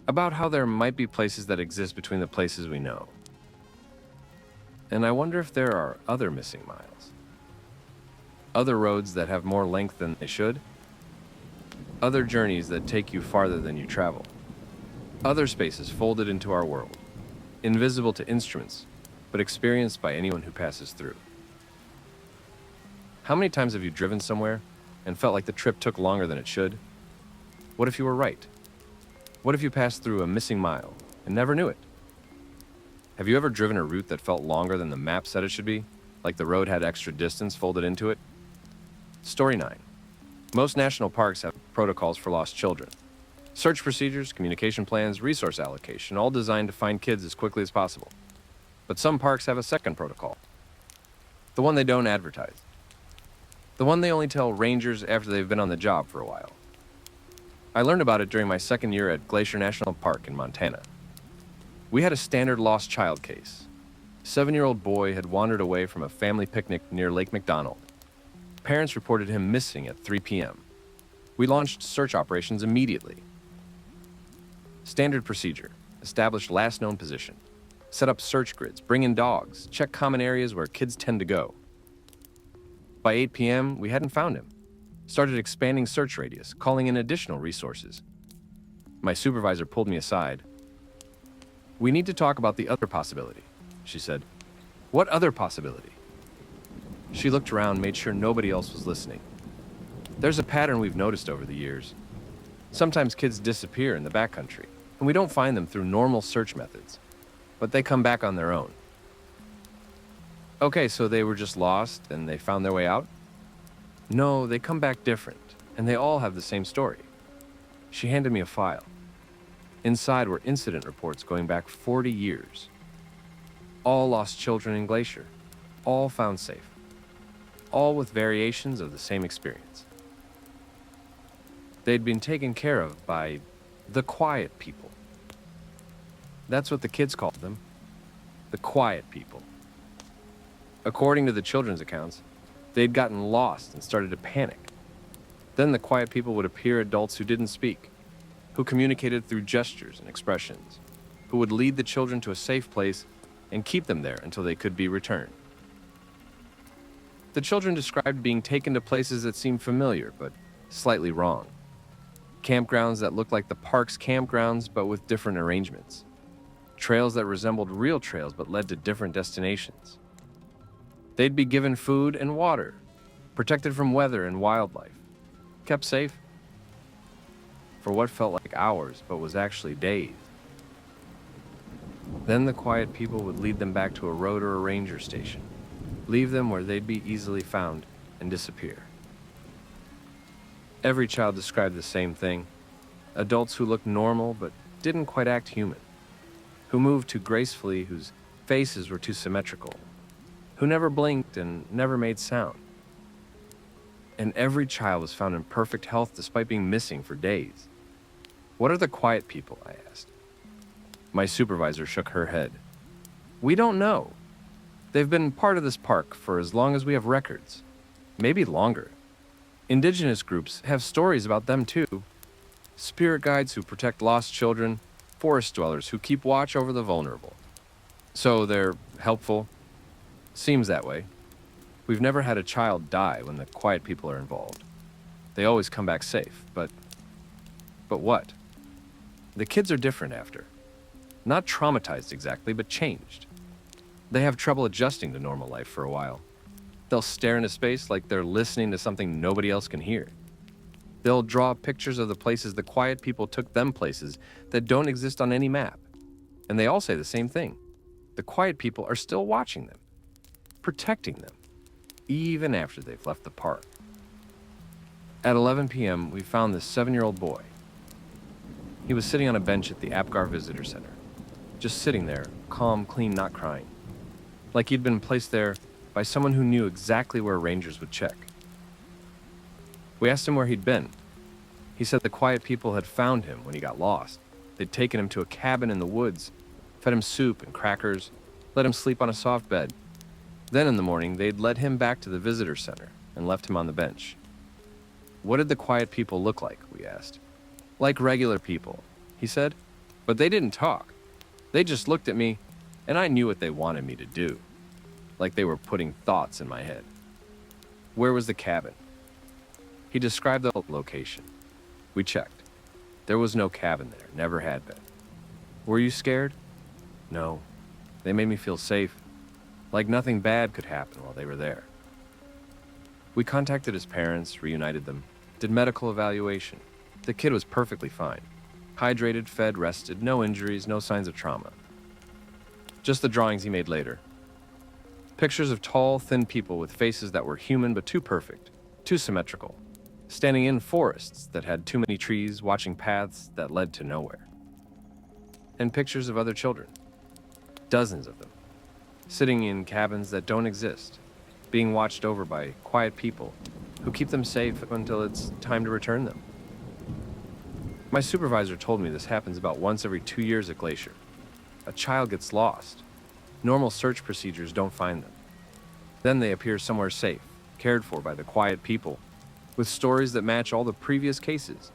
About how there might be places that exist between the places we know. And I wonder if there are other missing miles. Other roads that have more length than they should. Other journeys that take you farther than you travel. Other spaces folded into our world. Invisible to instruments, but experienced by anyone who passes through. How many times have you driven somewhere and felt like the trip took longer than it should? What if you were right? What if you passed through a missing mile and never knew it? Have you ever driven a route that felt longer than the map said it should be? Like the road had extra distance folded into it? Story 9. Most national parks have protocols for lost children. Search procedures, communication plans, resource allocation, all designed to find kids as quickly as possible. But some parks have a second protocol. The one they don't advertise. The one they only tell rangers after they've been on the job for a while. I learned about it during my second year at Glacier National Park in Montana. We had a standard lost child case. A 7-year-old boy had wandered away from a family picnic near Lake McDonald. Parents reported him missing at 3 p.m. We launched search operations immediately. Standard procedure: establish last known position, set up search grids, bring in dogs, check common areas where kids tend to go. By 8 p.m., we hadn't found him. Started expanding search radius, calling in additional resources. My supervisor pulled me aside. "We need to talk about the other possibility," she said. "What other possibility?" She looked around, made sure nobody else was listening. "There's a pattern we've noticed over the years. Sometimes kids disappear in the backcountry, and we don't find them through normal search methods, but they come back on their own." "Okay, so they were just lost and they found their way out?" "No, they come back different, and they all have the same story." She handed me a file. Inside were incident reports going back 40 years. All lost children in Glacier, all found safe, all with variations of the same experience. They'd been taken care of by the quiet people. That's what the kids called them, the quiet people. According to the children's accounts, they'd gotten lost and started to panic. Then the quiet people would appear adults who didn't speak, who communicated through gestures and expressions, who would lead the children to a safe place and keep them there until they could be returned. The children described being taken to places that seemed familiar but slightly wrong. Campgrounds that looked like the park's campgrounds but with different arrangements. Trails that resembled real trails but led to different destinations. They'd be given food and water, protected from weather and wildlife, kept safe for what felt like hours but was actually days. Then the quiet people would lead them back to a road or a ranger station, leave them where they'd be easily found, and disappear. Every child described the same thing: adults who looked normal but didn't quite act human, who moved too gracefully, whose faces were too symmetrical, who never blinked and never made sound. And every child was found in perfect health despite being missing for days. "What are the quiet people?" I asked. My supervisor shook her head. "We don't know. They've been part of this park for as long as we have records, maybe longer. Indigenous groups have stories about them too. Spirit guides who protect lost children, forest dwellers who keep watch over the vulnerable. So they're helpful. Seems that way. We've never had a child die when the quiet people are involved. They always come back safe, but what? The kids are different after. Not traumatized exactly, but changed. They have trouble adjusting to normal life for a while. They'll stare into space like they're listening to something nobody else can hear. They'll draw pictures of the places the quiet people took them, places that don't exist on any map. And they all say the same thing. The quiet people are still watching them, protecting them, even after they've left the park." At 11 p.m., we found this 7-year-old boy. He was sitting on a bench at the Apgar Visitor Center, just sitting there, calm, clean, not crying, like he'd been placed there by someone who knew exactly where rangers would check. We asked him where he'd been. He said the quiet people had found him when he got lost. They'd taken him to a cabin in the woods, fed him soup and crackers, let him sleep on a soft bed. Then in the morning, they'd led him back to the visitor center and left him on the bench. "What did the quiet people look like?" we asked. "Like regular people," he said, "but they didn't talk. They just looked at me, and I knew what they wanted me to do, like they were putting thoughts in my head." "Where was the cabin?" He described the location. We checked. There was no cabin there, never had been. "Were you scared?" "No. They made me feel safe, like nothing bad could happen while they were there." We contacted his parents, reunited them, did medical evaluation. The kid was perfectly fine. Hydrated, fed, rested, no injuries, no signs of trauma. Just the drawings he made later. Pictures of tall, thin people with faces that were human but too perfect, too symmetrical, standing in forests that had too many trees, watching paths that led to nowhere. And pictures of other children, dozens of them, sitting in cabins that don't exist, being watched over by quiet people who keep them safe until it's time to return them. My supervisor told me this happens about once every 2 years at Glacier. A child gets lost. Normal search procedures don't find them. Then they appear somewhere safe, cared for by the quiet people, with stories that match all the previous cases.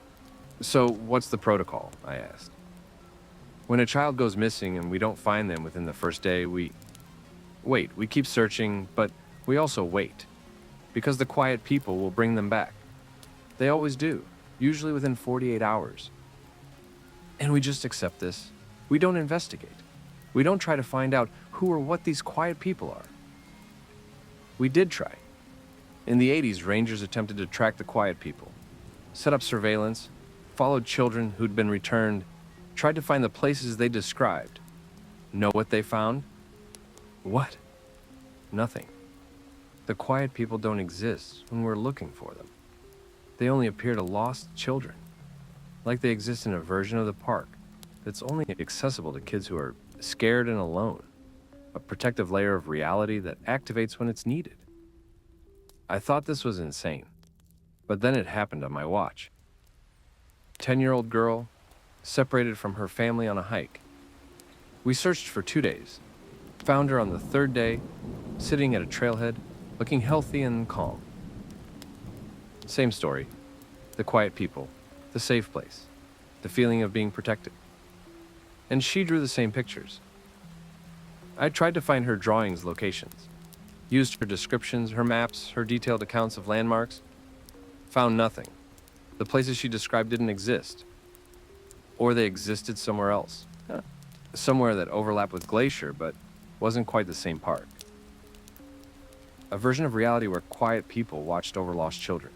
So, what's the protocol? I asked. When a child goes missing and we don't find them within the first day, we keep searching, but we also wait, because the quiet people will bring them back. They always do, usually within 48 hours. And we just accept this. We don't investigate. We don't try to find out who or what these quiet people are. We did try. In the 80s, rangers attempted to track the quiet people, set up surveillance, followed children who'd been returned, tried to find the places they described. Know what they found? What? Nothing. The quiet people don't exist when we're looking for them. They only appear to lost children, like they exist in a version of the park that's only accessible to kids who are scared and alone, a protective layer of reality that activates when it's needed. I thought this was insane, but then it happened on my watch. 10-year-old girl, separated from her family on a hike. We searched for 2 days, found her on the third day, sitting at a trailhead, looking healthy and calm. Same story, the quiet people, the safe place, the feeling of being protected. And she drew the same pictures. I tried to find her drawings' locations, used her descriptions, her maps, her detailed accounts of landmarks. Found nothing. The places she described didn't exist. Or they existed somewhere else. Somewhere that overlapped with Glacier, but wasn't quite the same park. A version of reality where quiet people watched over lost children.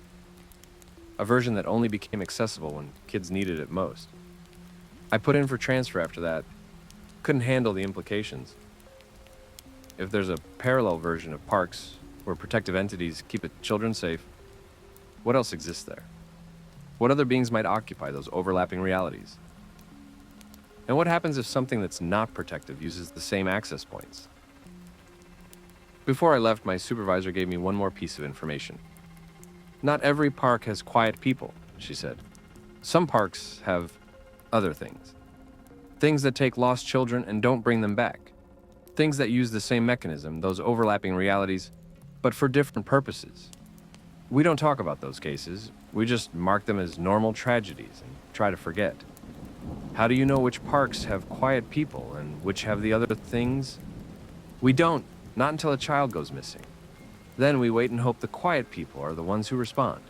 A version that only became accessible when kids needed it most. I put in for transfer after that. Couldn't handle the implications. If there's a parallel version of parks where protective entities keep the children safe, what else exists there? What other beings might occupy those overlapping realities? And what happens if something that's not protective uses the same access points? Before I left, my supervisor gave me one more piece of information. Not every park has quiet people, she said. Some parks have other things. Things that take lost children and don't bring them back. Things that use the same mechanism, those overlapping realities, but for different purposes. We don't talk about those cases. We just mark them as normal tragedies and try to forget. How do you know which parks have quiet people and which have the other things? We don't, not until a child goes missing. Then we wait and hope the quiet people are the ones who respond.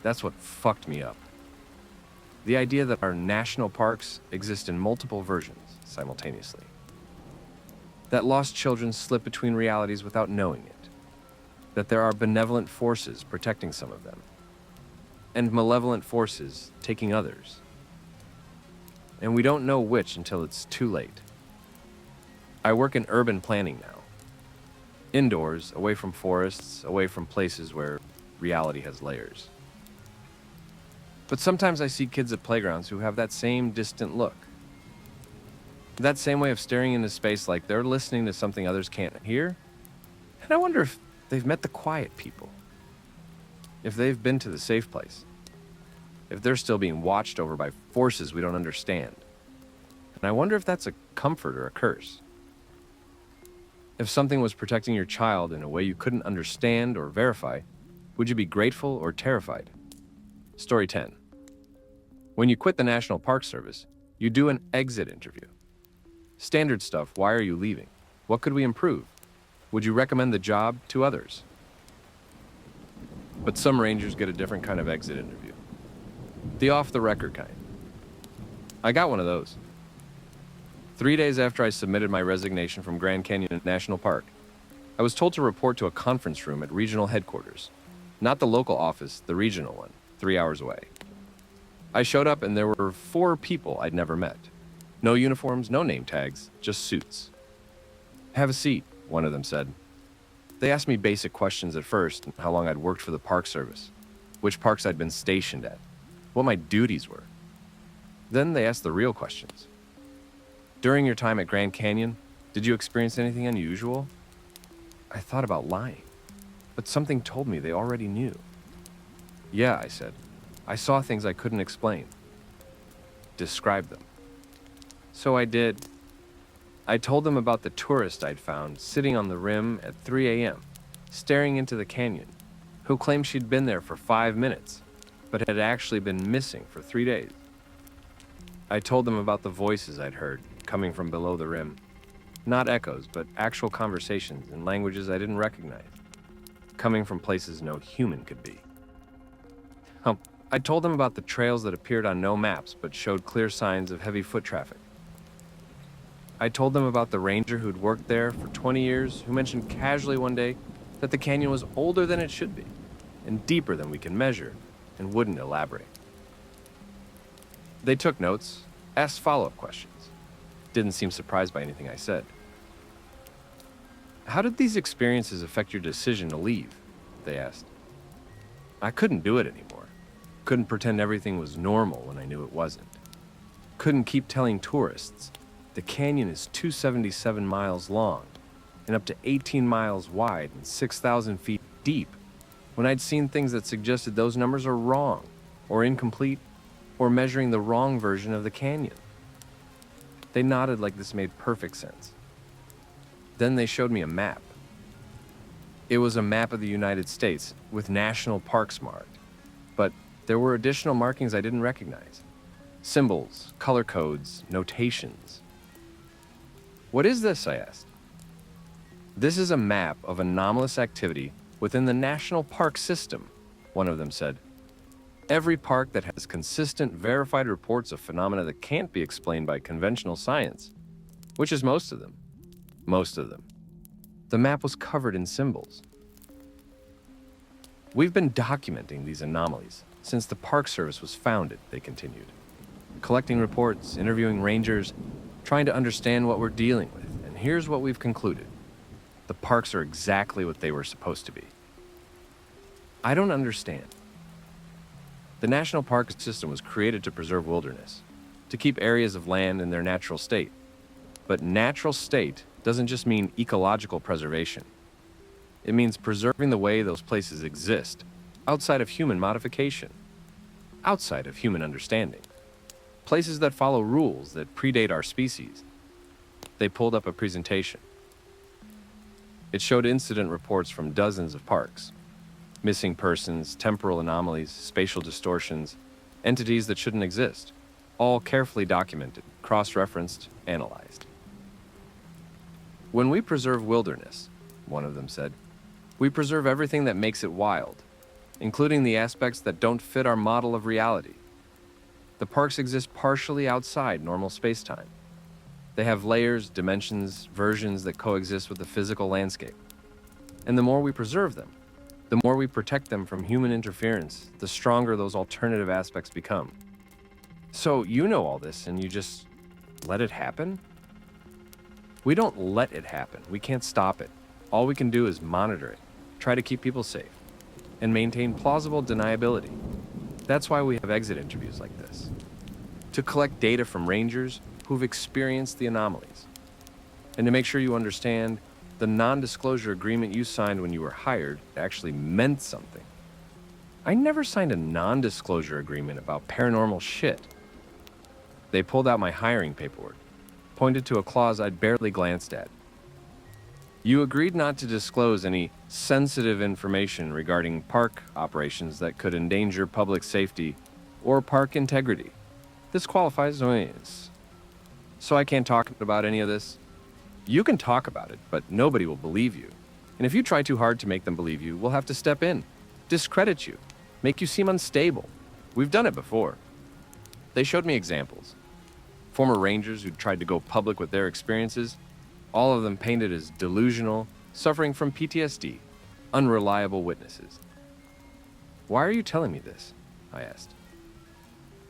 That's what fucked me up. The idea that our national parks exist in multiple versions simultaneously. That lost children slip between realities without knowing it. That there are benevolent forces protecting some of them. And malevolent forces taking others. And we don't know which until it's too late. I work in urban planning now. Indoors, away from forests, away from places where reality has layers. But sometimes I see kids at playgrounds who have that same distant look. That same way of staring into space like they're listening to something others can't hear. And I wonder if they've met the quiet people. If they've been to the safe place. If they're still being watched over by forces we don't understand. And I wonder if that's a comfort or a curse. If something was protecting your child in a way you couldn't understand or verify, would you be grateful or terrified? Story 10. When you quit the National Park Service, you do an exit interview. Standard stuff, why are you leaving? What could we improve? Would you recommend the job to others? But some rangers get a different kind of exit interview. The off-the-record kind. I got one of those. 3 days after I submitted my resignation from Grand Canyon National Park, I was told to report to a conference room at regional headquarters. Not the local office, the regional one, 3 hours away. I showed up and there were 4 people I'd never met. No uniforms, no name tags, just suits. Have a seat, one of them said. They asked me basic questions at first, how long I'd worked for the Park Service, which parks I'd been stationed at, what my duties were. Then they asked the real questions. During your time at Grand Canyon, did you experience anything unusual? I thought about lying, but something told me they already knew. Yeah, I said. I saw things I couldn't explain. Describe them. So I did. I told them about the tourist I'd found sitting on the rim at 3 a.m., staring into the canyon, who claimed she'd been there for 5 minutes, but had actually been missing for 3 days. I told them about the voices I'd heard coming from below the rim. Not echoes, but actual conversations in languages I didn't recognize, coming from places no human could be. I told them about the trails that appeared on no maps but showed clear signs of heavy foot traffic. I told them about the ranger who'd worked there for 20 years who mentioned casually one day that the canyon was older than it should be and deeper than we can measure and wouldn't elaborate. They took notes, asked follow-up questions, didn't seem surprised by anything I said. How did these experiences affect your decision to leave? They asked. I couldn't do it anymore. Couldn't pretend everything was normal when I knew it wasn't. Couldn't keep telling tourists the canyon is 277 miles long and up to 18 miles wide and 6,000 feet deep when I'd seen things that suggested those numbers are wrong or incomplete or measuring the wrong version of the canyon. They nodded like this made perfect sense. Then they showed me a map. It was a map of the United States with national parks marked, but there were additional markings I didn't recognize. Symbols, color codes, notations. What is this? I asked. This is a map of anomalous activity within the national park system, one of them said. Every park that has consistent, verified reports of phenomena that can't be explained by conventional science, which is most of them. Most of them. The map was covered in symbols. We've been documenting these anomalies since the Park Service was founded, they continued. Collecting reports, interviewing rangers, trying to understand what we're dealing with. And here's what we've concluded. The parks are exactly what they were supposed to be. I don't understand. The National Park System was created to preserve wilderness, to keep areas of land in their natural state. But natural state doesn't just mean ecological preservation. It means preserving the way those places exist, outside of human modification, outside of human understanding. Places that follow rules that predate our species. They pulled up a presentation. It showed incident reports from dozens of parks. Missing persons, temporal anomalies, spatial distortions, entities that shouldn't exist, all carefully documented, cross-referenced, analyzed. When we preserve wilderness, one of them said, we preserve everything that makes it wild, including the aspects that don't fit our model of reality. The parks exist partially outside normal space-time. They have layers, dimensions, versions that coexist with the physical landscape. And the more we preserve them, the more we protect them from human interference, the stronger those alternative aspects become. So you know all this and you just let it happen? We don't let it happen. We can't stop it. All we can do is monitor it, try to keep people safe, and maintain plausible deniability. That's why we have exit interviews like this. To collect data from rangers who've experienced the anomalies. And to make sure you understand the non-disclosure agreement you signed when you were hired actually meant something. I never signed a non-disclosure agreement about paranormal shit. They pulled out my hiring paperwork, pointed to a clause I'd barely glanced at. You agreed not to disclose any sensitive information regarding park operations that could endanger public safety or park integrity. This qualifies as... So I can't talk about any of this? You can talk about it, but nobody will believe you. And if you try too hard to make them believe you, we'll have to step in, discredit you, make you seem unstable. We've done it before. They showed me examples. Former rangers who'd tried to go public with their experiences, all of them painted as delusional, suffering from PTSD, unreliable witnesses. Why are you telling me this? I asked.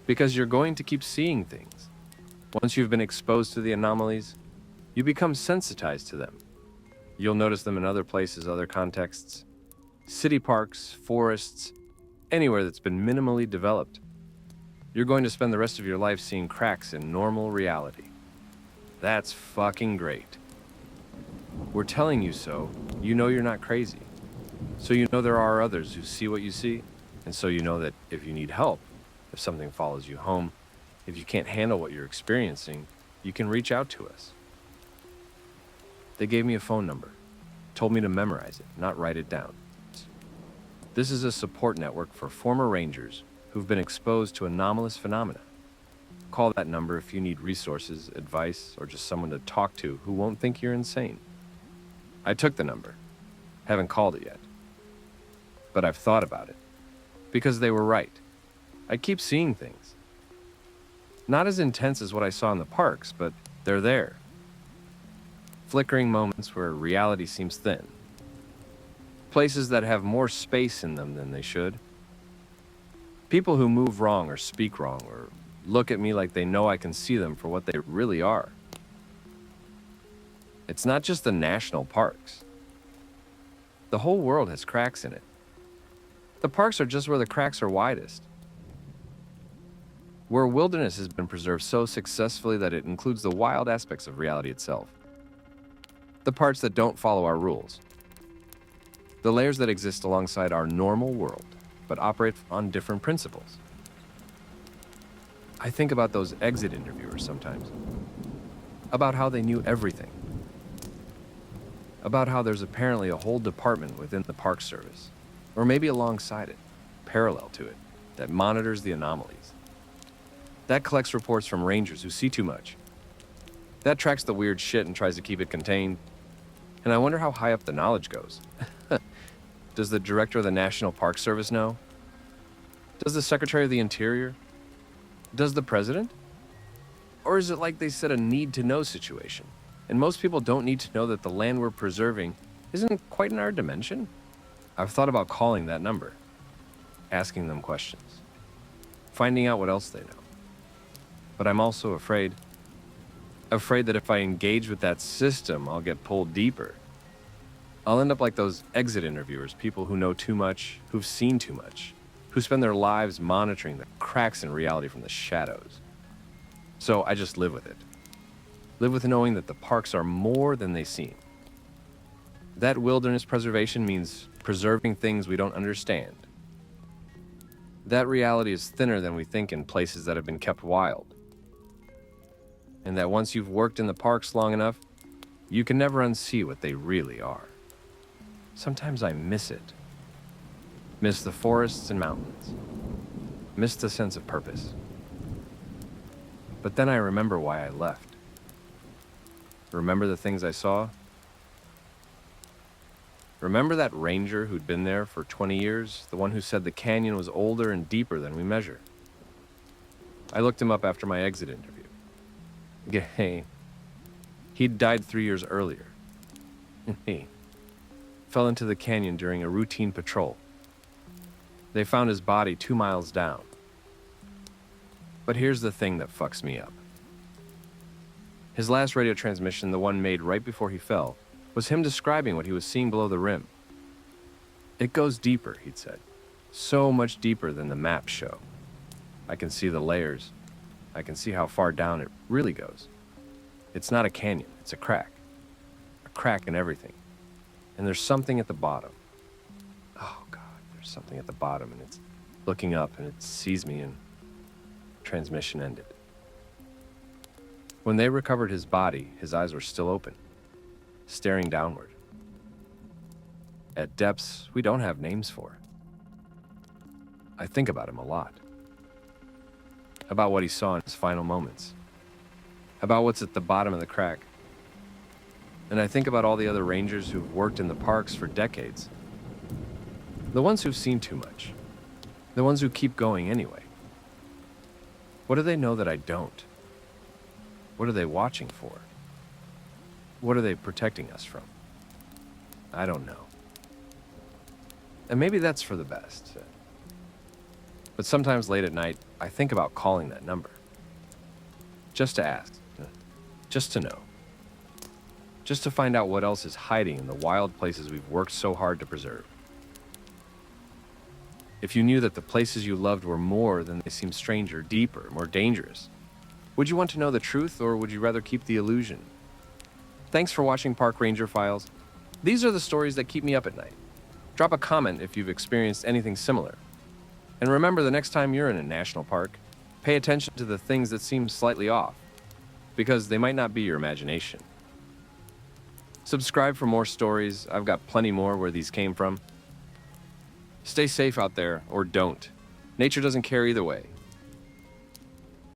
Because you're going to keep seeing things. Once you've been exposed to the anomalies, you become sensitized to them, You'll notice them in other places, other contexts. City parks, forests, anywhere that's been minimally developed. You're going to spend the rest of your life seeing cracks in normal reality. That's fucking great. We're telling you so. You know you're not crazy. So you know there are others who see what you see. And so you know that if you need help, if something follows you home, if you can't handle what you're experiencing, you can reach out to us. They gave me a phone number, told me to memorize it, not write it down. This is a support network for former Rangers who've been exposed to anomalous phenomena. Call that number if you need resources, advice, or just someone to talk to who won't think you're insane. I took the number. Haven't called it yet. But I've thought about it. Because they were right. I keep seeing things. Not as intense as what I saw in the parks, but they're there. Flickering moments where reality seems thin. Places that have more space in them than they should. People who move wrong or speak wrong or look at me like they know I can see them for what they really are. It's not just the national parks. The whole world has cracks in it. The parks are just where the cracks are widest. Where wilderness has been preserved so successfully that it includes the wild aspects of reality itself. The parts that don't follow our rules. The layers that exist alongside our normal world, but operate on different principles. I think about those exit interviewers sometimes. About how they knew everything. About how there's apparently a whole department within the Park Service, or maybe alongside it, parallel to it, that monitors the anomalies. That collects reports from rangers who see too much. That tracks the weird shit and tries to keep it contained. And I wonder how high up the knowledge goes. Does the director of the National Park Service know? Does the Secretary of the Interior? Does the President? Or is it like they said, a need-to-know situation? And most people don't need to know that the land we're preserving isn't quite in our dimension? I've thought about calling that number, asking them questions, finding out what else they know. But I'm also afraid that if I engage with that system, I'll get pulled deeper. I'll end up like those exit interviewers, people who know too much, who've seen too much, who spend their lives monitoring the cracks in reality from the shadows. So I just live with it. Live with knowing that the parks are more than they seem. That wilderness preservation means preserving things we don't understand. That reality is thinner than we think in places that have been kept wild. And that once you've worked in the parks long enough, you can never unsee what they really are. Sometimes I miss it. Miss the forests and mountains. Miss the sense of purpose. But then I remember why I left. Remember the things I saw? Remember that ranger who'd been there for 20 years? The one who said the canyon was older and deeper than we measure. I looked him up after my exit interview. Hey, he'd died 3 years earlier. He fell into the canyon during a routine patrol. They found his body 2 miles down. But here's the thing that fucks me up. His last radio transmission, the one made right before he fell, was him describing what he was seeing below the rim. It goes deeper, he'd said. So much deeper than the maps show. I can see the layers. I can see how far down it really goes. It's not a canyon, it's a crack. A crack in everything. And there's something at the bottom. Oh God, there's something at the bottom, and it's looking up and it sees me, and transmission ended. When they recovered his body, his eyes were still open, staring downward. At depths we don't have names for. I think about him a lot. About what he saw in his final moments. About what's at the bottom of the crack. And I think about all the other rangers who've worked in the parks for decades. The ones who've seen too much. The ones who keep going anyway. What do they know that I don't? What are they watching for? What are they protecting us from? I don't know. And maybe that's for the best. But sometimes late at night, I think about calling that number. Just to ask. Just to know. just to find out what else is hiding in the wild places we've worked so hard to preserve. If you knew that the places you loved were more than they seem stranger, deeper, more dangerous, would you want to know the truth or would you rather keep the illusion? Thanks for watching Park Ranger Files. These are the stories that keep me up at night. Drop a comment if you've experienced anything similar. And remember, the next time you're in a national park, pay attention to the things that seem slightly off, because they might not be your imagination. Subscribe for more stories. I've got plenty more where these came from. Stay safe out there, or don't. Nature doesn't care either way.